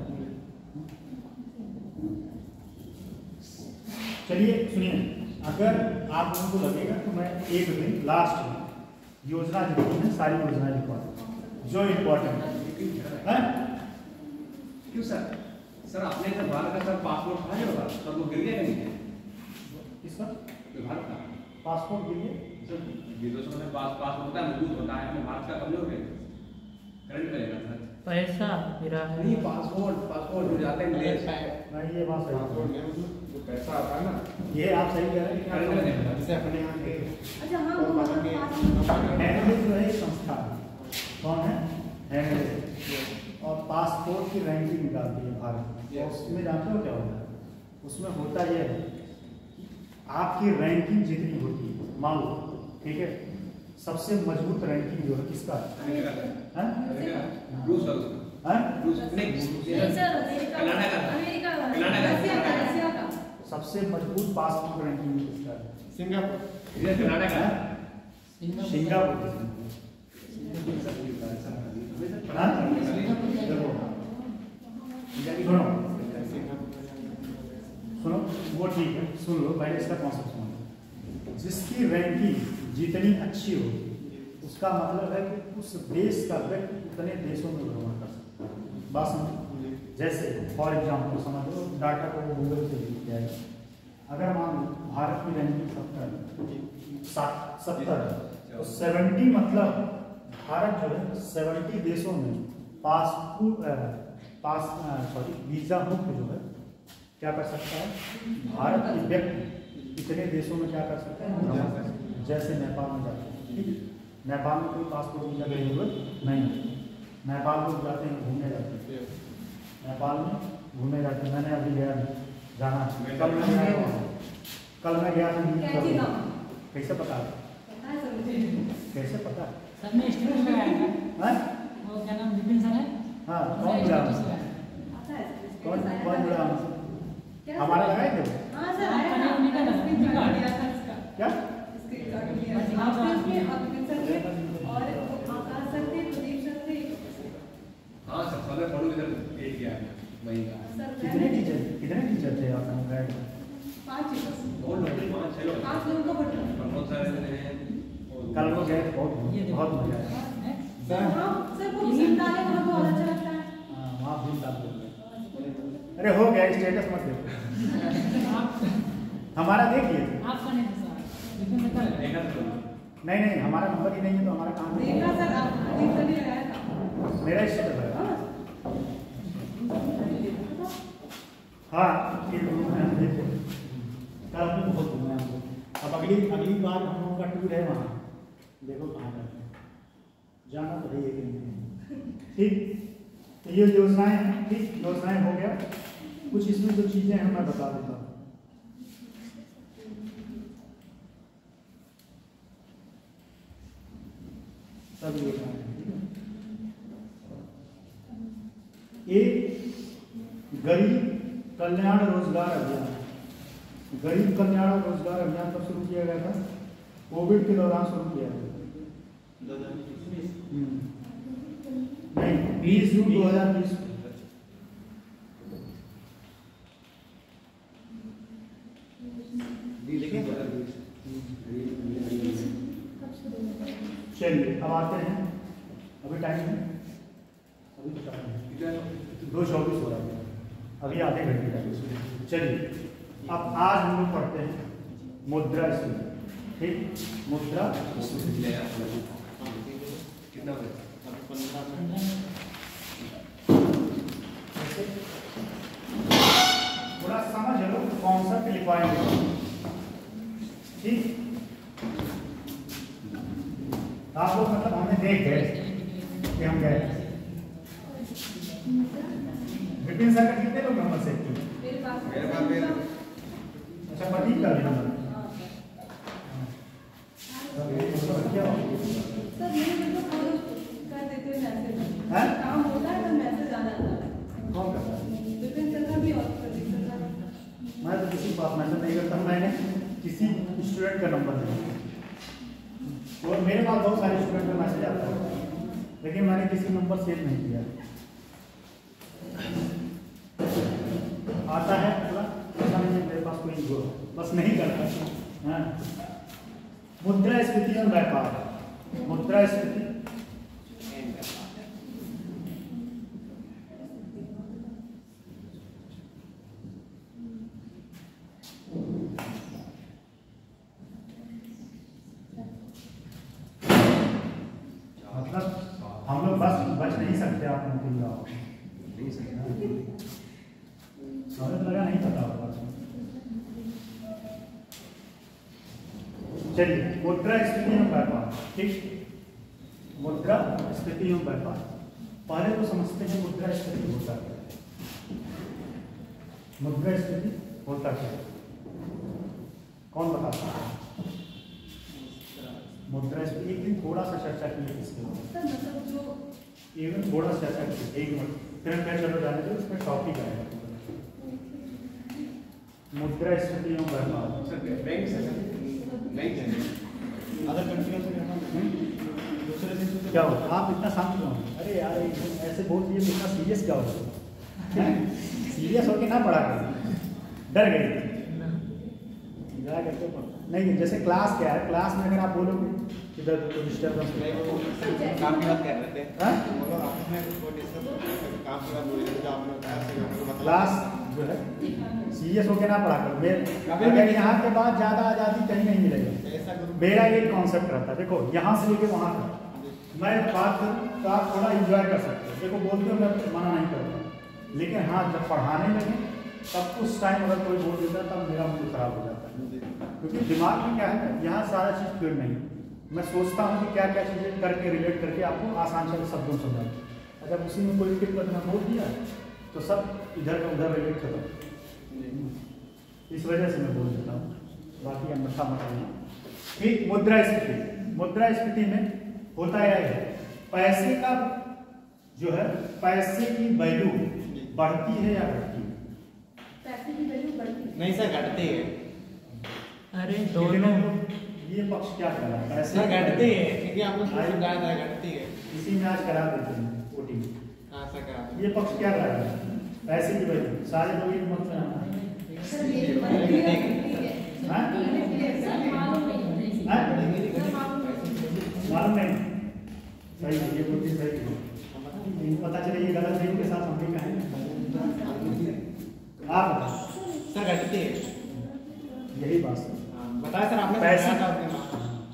चलिए सुनिए, अगर आप लोगों को लगेगा तो मैं एक दिन लास्ट में योजना लिखी है, सारी योजना लिखवा जो इम्पोर्टेंट है। क्यों सर? सर आपने सर भारत का सर पासपोर्ट था जो सर वो गिर गया नहीं? किसका भारत का पासपोर्ट के लिए? सर विदेशों में पासपोर्ट होता है, मजबूत होता है, अपने भारत का कमजोर है, करंट लगेगा सर। पैसा मेरा है नहीं पासपोर्ट जो जाते हैं विदेश नहीं, ये बात सही, जो पैसा आता है ना, ये आप सही कह रहे हैं। जैसे अपने यहाँ के अच्छा हाँ वो पास हैंडलिंग जो है एक संस्था, कौन है? हैंडलिंग, और पासपोर्ट की रैंकिंग निकालती है भारत। उसमें जानते हो क्या होता है? उसमें होता यह है कि आपकी रैंकिंग जितनी होती है, मान लो ठीक है, सबसे मजबूत रैंकिंग जो है किसका है? रूस का सबसे मजबूत पासपोर्ट रैंकिंग किसका है? Singapore Karnataka Singapore. सुनो सुनो, वो ठीक है, सुन लो पहले इसका कॉन्सेप्ट सुनो। जिसकी रैंकिंग जितनी अच्छी हो उसका मतलब है कि उस देश का व्यक्ति उतने देशों में भ्रमण कर सकता है। बात समझो, जैसे फॉर एग्जाम्पल समझ लो, डाटा को गूगल से लिख किया है, अगर मान लो भारत की रैंकिंग 70 तो 70 मतलब भारत जो है 70 देशों में वीजा मुक्त जो है क्या कर सकता है, भारत के व्यक्ति इतने देशों में क्या कर सकते हैं, जैसे नेपाल में जाते हैं, ठीक है। नेपाल में कोई पासपोर्ट वीजा की जरूरत नहीं है, नेपाल लोग जाते हैं, घूमने जाते हैं, नेपाल में घूमने जाते हैं। मैंने अभी गया जाना, कल मैं गया था, कैसे पता है? कैसे पता है? सर ने स्टूडेंट में आया था, वो क्या नाम विपिन सर है? हाँ कौन जुड़ा? कौन जुड़ा? हमारा लगाए थे हाँ सर आपका नाम निकल रहा है, स्क्रीनशॉट लिया था इसका, क्या? स्क्रीनशॉट लिया था आपने, अभिनंदन सर थे और आकाश सर थे, प्रदीप सर थे। हाँ सर साले पढ़ो इधर एड किया है वही का सर कितने टीचर थे आप लोग गए? 5 बहुत लोग 5-6 लोग 5 लोगों को पढ़ा। बहुत सारे हैं। कल को गए, बहुत मजा आया। सर वो सीन डाले वहाँ बहुत अच्छा लगता है। हाँ वहाँ भी डाल दो। अरे हो गया, स्टेटस मत देखो, हमारा देख लिए। आपका नहीं था सर, विपिन सर का देखा तो नहीं हमारा नंबर ही नहीं है तो हमारा काम नहीं देखा है। सर आप प्रदीप सर ने लगाया था। मेरा स्टेटस है। हाँ ये ग्रुप में हम देखो, कल भी बहुत घूमना है हमको। अब अगली बार हम लोगों का टूर है वहाँ, देखो कहाँ जाते हैं, जाना तो है एक दिन। ठीक, तो ये योजनाएं हैं, ठीक, योजनाएं हो गया। कुछ इसमें जो चीज़ें हैं मैं बता देता हूँ। सब योजनाएं हैं, ठीक है। एक गरीब कल्याण रोजगार अभियान। गरीब कल्याण रोजगार अभियान कब शुरू किया गया था? कोविड के दौरान शुरू किया गया। नहीं, 20 जून 2020। चलिए अब आते हैं, अभी टाइम है 2:24 हो रहा है, अभी आधे घंटे का। चलिए अब आज हम लोग पढ़ते हैं मुद्रास्फीति। ठीक, मुद्रास्फीति कितना बजे? थोड़ा समझ लो कॉन्सेप्ट लिखवाएंगे। ठीक, आप लोग मतलब हमने देख गए कि हम गए। विपिन सर का कितने लोग नंबर से? मेरे पास अच्छा, प्रदीप का भी नंबर क्या हो? सर मेरे को फॉलो कर देते हैं मैसेज। हैं? काम होता है तो मैसेज आ जाता है। कौन करता है? विपिन सर का भी और प्रदीप सर का। मैं तो किसी बात मैसेज नहीं करता, मैंने किसी स्टूडेंट का नंबर नहीं दिया। और मेरे पास बहुत सारे स्टूडेंट का मैसेज आता है, लेकिन मैंने किसी नंबर सेव नहीं किया। आता है पूरा, ऐसा नहीं है मेरे पास कोई वो बस नहीं करता। हाँ, मुद्रास्फीति और व्यापार। मुद्रास्फीति मतलब हम लोग बच नहीं सकते, आप मुमकिन नहीं सकते, हमें लगा नहीं पता होगा। चलिए, मुद्रास्फीति एवं व्यापार। ठीक, मुद्रास्फीति एवं व्यापार। पहले तो समझते हैं मुद्रास्फीति होता क्या है। मुद्रास्फीति होता क्या है, कौन बताता है? मुद्रास्फीति एक दिन थोड़ा सा चर्चा की है इसके ऊपर, सर मतलब जो एक दिन थोड़ा सा चर्चा की, 1 मिनट फिर मैं चलो जाने दो, इसमें टॉपिक आएगा। मुद्रास्फीति एवं व्यापार। सर बैंक से नहीं चाहिए। अदर कंट्रियों से दूसरे देशों से क्या होता? आप इतना शांत क्यों हो? अरे यार ऐसे बोल दिए तो इतना सीरियस क्या होगा? सीरियस होके ना पढ़ा कर, डर गए जा करके नहीं। जैसे क्लास क्या है, क्लास में अगर आप बोलोगे इधर तो डिस्टर्बेंस काम की बात कर रहे थे। हाँ, बोलो आपने वो डिस्कस काम की बात बोली थी, जो आपने बताया क्लास जो है सीरियस होके ना पढ़ा कर। मेरे यहाँ के बाद ज़्यादा आज़ादी कहीं नहीं मिलेगी। मेरा एक कॉन्सेप्ट रहता है, देखो यहाँ से लेके वहाँ तक मैं बात करूँ तो आप थोड़ा इंजॉय कर सकते हो। देखो बोलते हो, मैं मना नहीं करता, लेकिन हाँ जब पढ़ाने लगे तब उस टाइम अगर कोई बोल देता तब मेरा मूड खराब हो जाता है, क्योंकि दिमाग में क्या है, यहाँ सारा चीज़ क्लियर नहीं। मैं सोचता हूँ कि क्या क्या चीज़ें करके रिलेट करके आपको आसान से शब्दों में समझाऊँ। अगर उसी में कोई टिप करना बोल दिया तो सब इधर का उधर रिलेट करो, इस वजह से मैं बोल देता हूँ, बाकी हम मठा मठा नहीं। ठीक, मुद्रास्फीति। मुद्रास्फीति में होता है पैसे का जो है, पैसे की वैल्यू बढ़ती है या घटती है? पैसे की वैल्यू बढ़ती है। नहीं सर, घटती है। अरे दोनों। ये पक्ष क्या कर रहा है? पैसे सर घटती है, क्योंकि आपको समझाया था घटती है। इसी में आज करा देते हैं वोटिंग। हाँ सर करा। ये पक्ष क्या कर रहा है? पैसे की वैल्यू। सारे लोग एक मत में सर ये बढ़ती है। हाँ? मालूम नहीं। हाँ? मालूम नहीं। मालूम नहीं। सही है, ये बुद्धि सही है। इनको पता चले ये गलत है, इनके साथ हम भी कहें। आप बताओ। सर घटती है। यही बात है। बताया सर आपने।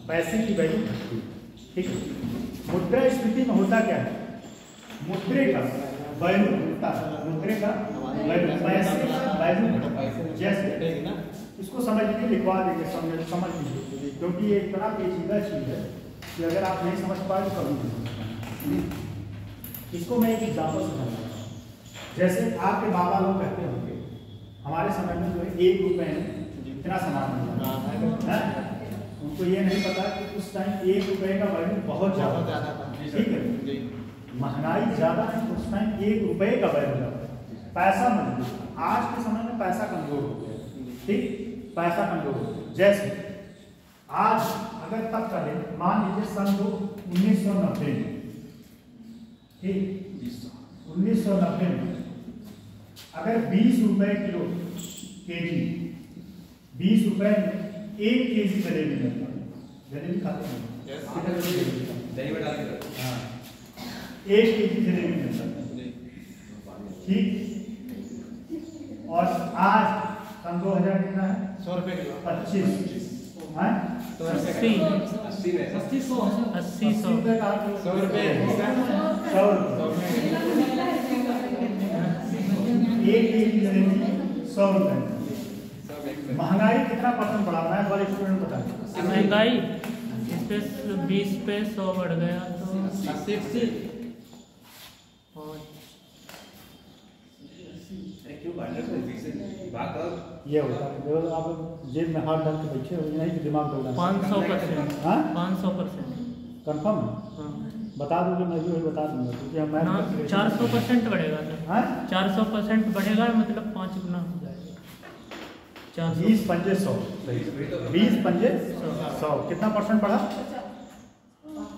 पैसे की वैल्यू घटती है। ठीक है। मुद्रास्फीति में होता क्या है? मुद्रे का वैल्यू घटता है। मुद्रे का वैल्यू, पैसे का वैल्यू घटता है। जैसे इसको समझ के लिखवा देंगे, समझ लीजिए, क्योंकि ये इतना पेचीदा चीज है कि अगर आप नहीं समझ पाए तो कभी नहीं समझ पाए। इसको मैं एक एग्जाम्पल समझाता हूँ। जैसे आपके बाबा लोग कहते होंगे हमारे समय में जो है 1 रुपए में इतना सामान मिलता है, उनको ये नहीं पता कि उस टाइम 1 रुपए का वैल्यू बहुत ज़्यादा था। ठीक है, महंगाई ज़्यादा है तो उस टाइम 1 रुपए का वैल्यू ज़्यादा था। पैसा मजबूत। आज के समय में पैसा कमजोर हो गया। ठीक, पैसा कमजोर हो गया। जैसे आज अगर तक का दिन मान लीजिए सन 1990 में, ठीक 1990 में अगर 20 रुपए किलो केजी, 20 रुपए में 1 केजी जलेबी मिलता है। जलेबी खाते हैं? दही में डाल के। हाँ, 1 केजी जलेबी मिलता है। ठीक। और आज सन 2000 कितना है? 100 रुपए किलो 25 है 80 80 में 80 100 80 रुपए का 100 रुपए 100 रुपए एक केजी जलेबी 100 रुपए। महंगाई कितना परसेंट बढ़ा? मैथ वाले स्टूडेंट बताएं। महंगाई इस पे 20 पे 100 बढ़ गया तो 80 और क्यों बात कर बात कर ये होता है जो आप जेब में हाथ डाल के बैठे हो, नहीं कि दिमाग दौड़ा 500%। हाँ 500%। कंफर्म है? हाँ बता दोगे? मैं भी वही बता दूंगा क्योंकि हम ना 400% बढ़ेगा सर। हाँ 400% बढ़ेगा मतलब 5 गुना हो जाएगा। 400 20 पंजे 100 20 पंजे 100 कितना परसेंट बढ़ा?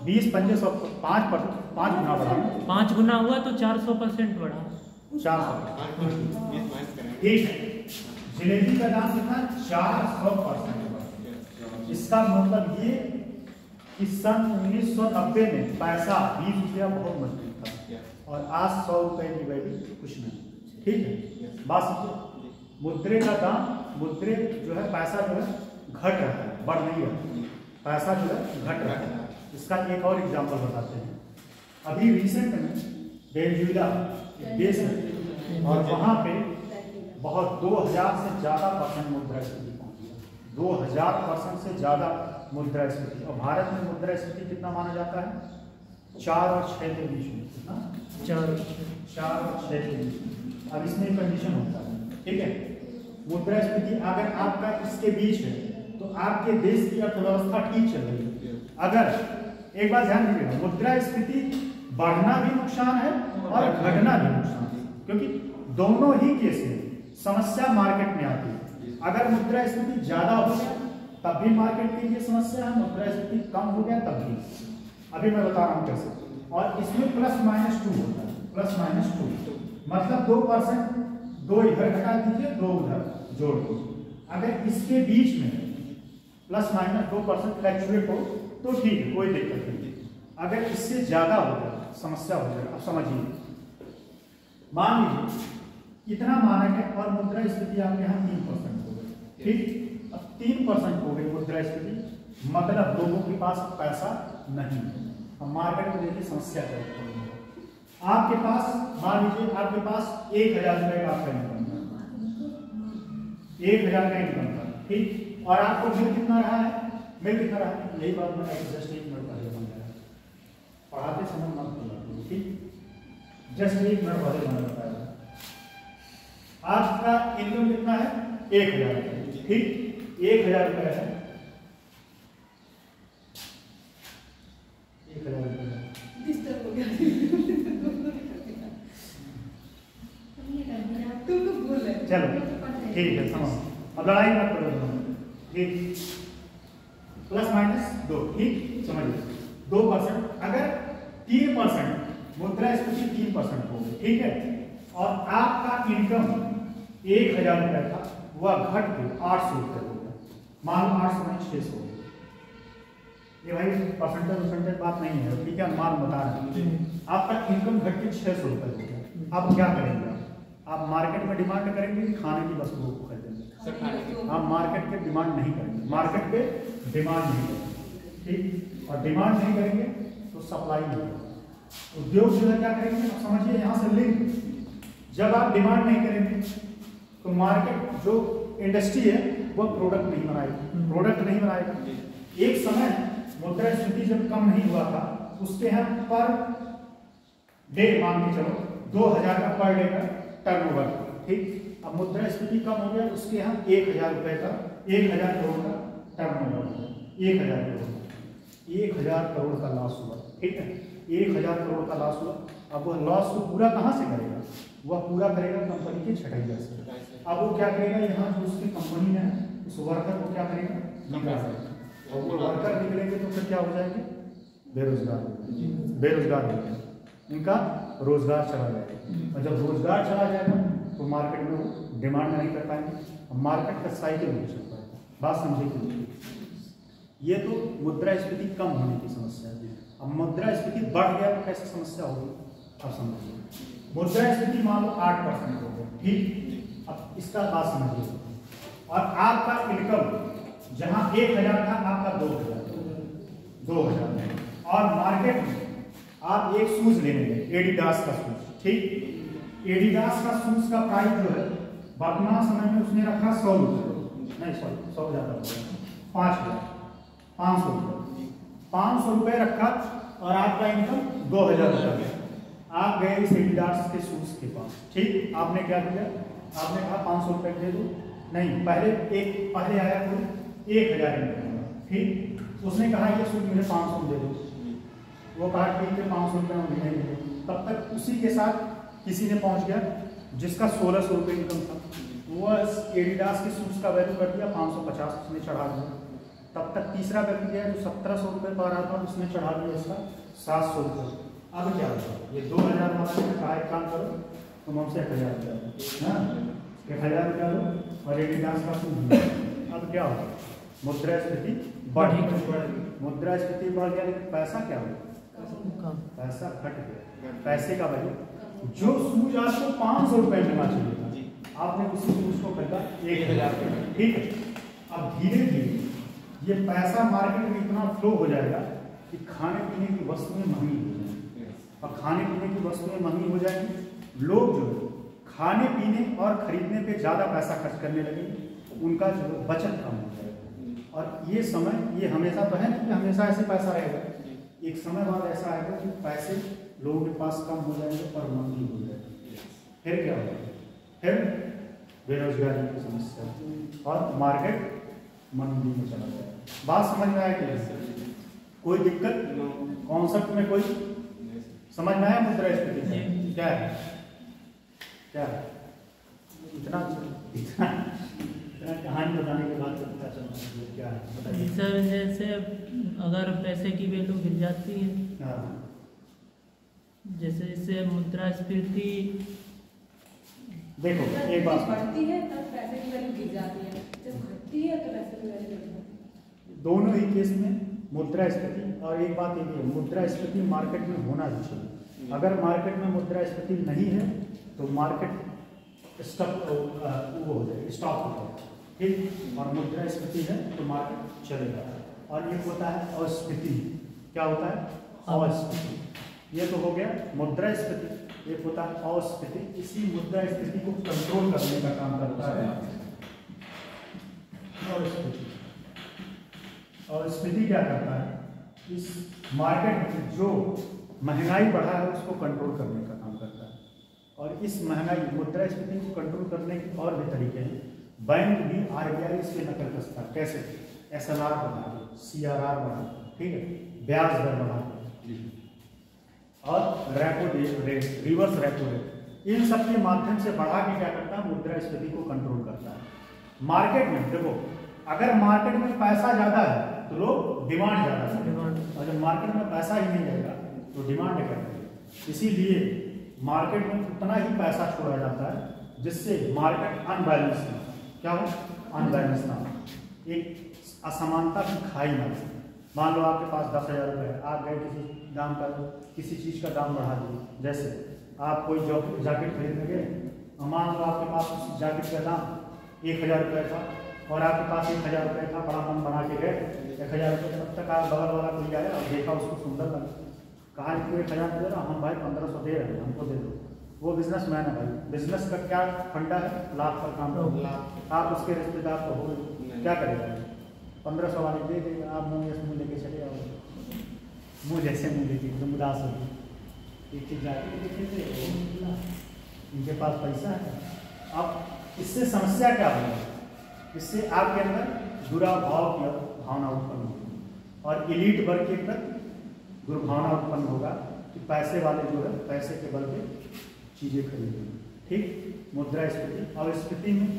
20 पंजे 100 5 गुना बढ़ा 5 गुना हुआ तो 400% बढ़ा। 400। ठीक है, जलेबी का दाम कितना? 400%। इसका मतलब ये कि सन 1990 में पैसा 20 रुपया बहुत मजबूत था और आज 100 रुपए की वैल्यू कुछ नहीं। ठीक है, बात समझो। मुद्रे का दाम, मुद्रे जो है पैसा जो है घट रहा है, बढ़ नहीं रहा, पैसा जो है घट रहा है। इसका एक और एग्जांपल बताते हैं। अभी रिसेंट में वेनेजुएला एक देश है और वहाँ पे बहुत 2000 से ज़्यादा परसेंट मुद्रास्फीति पहुँची है। 2000% से ज़्यादा मुद्रास्फीति। और भारत में मुद्रास्फीति कितना माना जाता है? 4 और 6 के बीच में। कितना? 4 और 6 के बीच में। अब इसमें कंडीशन होता है, ठीक है? मुद्रास्फीति अगर आपका इसके बीच है तो आपके देश की अर्थव्यवस्था ठीक चल रही है। अगर एक बात ध्यान दीजिएगा, मुद्रास्फीति बढ़ना भी नुकसान है और घटना भी नुकसान है, क्योंकि दोनों ही केस में समस्या मार्केट में आती है। अगर मुद्रास्फीति ज्यादा हो गया तब भी मार्केट के लिए समस्या है, मुद्रास्फीति कम हो गया तब भी। अभी मैं बता रहा हूँ कैसे। और इसमें ±2 होता है, ±2 मतलब 2%, 2 इधर घटा दीजिए, 2 उधर जोड़ दीजिए। अगर इसके बीच में ±2% फ्लैक्चुएट हो तो ठीक है, कोई दिक्कत नहीं। अगर इससे ज्यादा हो जाए समस्या हो जाएगा। अब समझिए, मान लीजिए इतना मानक है और मुद्रास्फीति आपके यहाँ 3% हो गई, ठीक? अब 3% हो गई मुद्रास्फीति, मतलब लोगों के पास पैसा नहीं है। अब मार्केट में देखिए समस्या क्या है। आपके पास मान लीजिए आपके पास 1000 रुपए का आपका इनकम है, 1000 का इनकम था, ठीक? और आपको बिल कितना रहा है? बिल कितना रहा है? यही बात मैं जस्ट 1 मिनट पहले बन गया, पढ़ाते समय मत बोला, ठीक? जस्ट 1 मिनट पहले मैंने बताया। आपका इनकम कितना है? 1000 रुपये, ठीक? 1000 रुपये है, 1000 रुपये है। डिस्टर्ब हो गया तुम तो बोल रहे चलो ठीक है, समझ। अब लड़ाई मत करो, ठीक? ±2, ठीक? समझिए 2%। अगर 3% मुद्रास्फीति 3% हो गई, ठीक है? और आपका इनकम 1000 रुपये था, वह घट के 800 रुपये हो गया। मान लो 800 में 600 हो गया। ये भाई परसेंटेज बात नहीं है, ठीक है? अनुमान बता रहे हैं। आपका इनकम घट के 600 रुपये हो गया। आप क्या करेंगे? आप मार्केट में डिमांड करेंगे कि खाने की वस्तुओं को खरीदेंगे? आप मार्केट पे डिमांड नहीं करेंगे, मार्केट पे डिमांड नहीं करेंगे, ठीक? और डिमांड नहीं करेंगे तो सप्लाई नहीं होगा। उद्योग जो है क्या करेंगे? आप समझिए यहाँ से लिंक। जब आप डिमांड नहीं करेंगे तो मार्केट जो इंडस्ट्री है वो प्रोडक्ट नहीं बनाएगी, प्रोडक्ट नहीं बनाएगा। एक समय मुद्रास्फीति जब कम नहीं हुआ था, उसके यहाँ पर डे मान के चलो 2000 का पर डे का टर्नओवर, ठीक? अब मुद्रास्फीति कम हो गया, उसके यहाँ 1000 रुपये का 1000 करोड़ का टर्नओवर हो गया, 1000 करोड़, 1000 करोड़ का लॉस हुआ, ठीक है? 1000 करोड़ का लॉस हुआ। अब वह लॉस को पूरा कहाँ से करेगा? वह पूरा करेगा कंपनी के छटैया से। अब वो क्या करेगा? यहाँ जो उसकी कंपनी में है उस वर्कर को क्या करेगा? निकालेगा। और वो वर्कर निकलेंगे तो फिर क्या हो जाएंगे? बेरोजगार हो जाएंगे, उनका रोजगार चला जाएगा। और जब रोजगार चला जाएगा तो मार्केट में वो डिमांड नहीं कर पाएंगे, मार्केट का साइकिल नहीं चल पाएगा। बात समझे? ये तो मुद्रास्फीति कम होने की समस्या है। अब मुद्रास्फीति बढ़ गया तो कैसे समस्या होगी? अब समझिए। मुद्रास्फीति मान लो 8% हो गया, ठीक। अब इसका बात समझिए, और आपका इनकम जहां 1000 था आपका 2000 और मार्केट में आप एक शूज लेने गए, एडिडास का शूज, ठीक। एडिडास का शूज का प्राइस जो है वर्तमान समय में उसने रखा 100 रुपये, नहीं सॉरी 100 ज्यादा हो गया, 500 रुपये, 500 रुपये रखा और आपका इनकम 2000 रुपये। आप गए इस एडिडास के शूज के पास, ठीक। आपने क्या किया, आपने कहा 500 रुपये दे दो, नहीं पहले आया कोई 1000 इनकम, ठीक। उसने कहा ये शूज मुझे 500 दे दो, वो कहा ठीक है 500 रुपये महीने दे दो। तब तक उसी के साथ किसी ने पहुंच गया जिसका 1600 रुपये इनकम था, वो एडिडास के शूज का वैल्यू कर दिया 550, उसने चढ़ा दिया। तब तक तीसरा व्यक्ति गया जो 1700 रुपये पा रहा था, उसने चढ़ा दिया इसका 700 रुपये। अब क्या होगा, ये 2000 वाला ने कहा एक काम करो तुम हमसे 1000 रुपया, हाँ 1000 रुपया लो और एडिडास का शूज। अब क्या होगा, मुद्रास्फीति बढ़ी, मुद्रास्फीति बढ़ गया, लेकिन पैसा क्या हुआ, पैसा घट गया। पैसे का वैल्यू जो शूज आपको 500 रुपये मिलना चाहिए था, आपने उसी शूज को खरीदा 1000 रुपये, ठीक है। अब धीरे धीरे ये पैसा मार्केट में इतना फ्लो हो जाएगा कि खाने पीने की वस्तुएं महंगी हो जाएंगी, और खाने पीने की वस्तुएं महंगी हो जाएंगी, लोग जो खाने पीने और खरीदने पे ज़्यादा पैसा खर्च करने लगेंगे, उनका जो बचत कम हो जाएगा। और ये समय, ये हमेशा तो है ना कि हमेशा ऐसे पैसा रहेगा, एक समय बाद ऐसा आएगा कि पैसे लोगों के पास कम हो जाएंगे और महंगी हो जाएगी। फिर क्या होगा, फिर बेरोजगारी की समस्या और मार्केट मंदी में चला जाएगा। बात समझ में आया कि कोई दिक्कत, कॉन्सेप्ट में कोई समझ में आया? मुद्रास्फीति क्या है, क्या है? इतना कहानी बताने के बाद पता चला क्या है, बताइए सर। जैसे अगर पैसे की वैल्यू गिर जाती है, हाँ। जैसे इससे मुद्रास्फीति, देखो एक बात बढ़ती है तब पैसे की वैल्यू गिर जाती है, जब घटती है तो पैसे की वैल्यू बढ़ जाती है। दोनों ही केस में मुद्रास्फीति, और एक बात ये भी है, मुद्रास्फीति मार्केट में होना भी चाहिए। अगर मार्केट में मुद्रास्फीति नहीं है तो मार्केट स्टॉप वो हो जाएगा, स्टॉप हो जाएगा, ठीक। और मुद्रास्फीति है तो मार्केट चलेगा। और ये होता है अस्फीति, क्या होता है, अस्फीति। ये तो हो गया मुद्रास्फीति, एक होता है अस्फीति। इसी मुद्रास्फीति को कंट्रोल करने का काम करता है अस्फीति। और स्फीति क्या करता है, इस मार्केट में जो महंगाई बढ़ा है उसको कंट्रोल करने का काम करता है। और इस महंगाई, मुद्रास्फीति को कंट्रोल करने के और भी तरीके हैं। बैंक भी RBI इसके नकल कसता है, कैसे, SLR बढ़ा के, CRR बढ़ा के, ठीक है, ब्याज दर बढ़ा के, और repo rate, reverse repo rate, इन सब के माध्यम से बढ़ा के क्या करता है, मुद्रास्फीति को कंट्रोल करता है। मार्केट में देखो, अगर मार्केट में पैसा ज्यादा है तो लोग डिमांड ज्यादा करेंगे, और जब मार्केट में पैसा ही नहीं रहेगा तो डिमांड करेंगे। इसीलिए मार्केट में उतना ही पैसा छोड़ा जाता है जिससे मार्केट अनबैलेंस ना, क्या हो, अनबैलेंस ना, एक असमानता की खाई ना। मान लो आपके पास 10,000 रुपये है, आप गए किसी दाम का, किसी चीज़ का दाम बढ़ा दिए, जैसे आप कोई जैकेट खरीदने गए, मान लो आपके पास उस जैकेट का दाम 1000 रुपये था और आपके पास 1000 रुपये था, बड़ा मन बना के गए 1000 रुपये, तब तक आप बगल वाला कोई आया और देखा उसको सुंदर लगा, कहा इनको 1000 दे रहा, हम भाई 1500 दे रहे हैं, हमको दे दो। वो बिजनेसमैन है भाई, बिजनेस का क्या फंडा है, लाभ पर काम करो। आप उसके रिश्तेदार तो हो, क्या करेगा, 1500 वाले दे देगा, आप मुँह जैसे मुँह लेके चले आओ, मुँह जैसे मुँह लेके एकदम उदास हो, एक चीज़ जाके देखेंगे इनके पास पैसा है। अब इससे समस्या क्या होगी, इससे आपके अंदर दुराभाव की भावना उत्पन्न होगी और एलीट वर्ग के प्रति दुर्भावना उत्पन्न होगा कि पैसे वाले जो है पैसे के बल पे चीज़ें खरीदेंगे, ठीक। मुद्रास्फीति और स्फीति में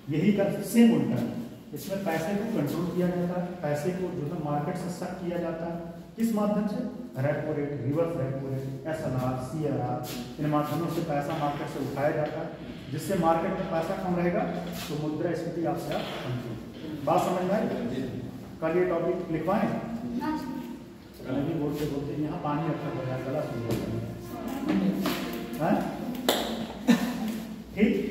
यही का सेम उल्टा है, इसमें पैसे को कंट्रोल किया जाता है, पैसे को जो है मार्केट से सख्त किया जाता है, किस माध्यम से, repo rate, reverse repo rate, SLR, CRR, इन माध्यमों से पैसा मार्केट से उठाया जाता है, जिससे मार्केट में पैसा कम रहेगा तो मुद्रास्फीति आपसे आप कंट्रोल। बात समझ में आई? कल ये टॉपिक लिखवाएं, बोलते बोलते यहाँ पानी रखा हुआ है, गला सुन है। ठीक।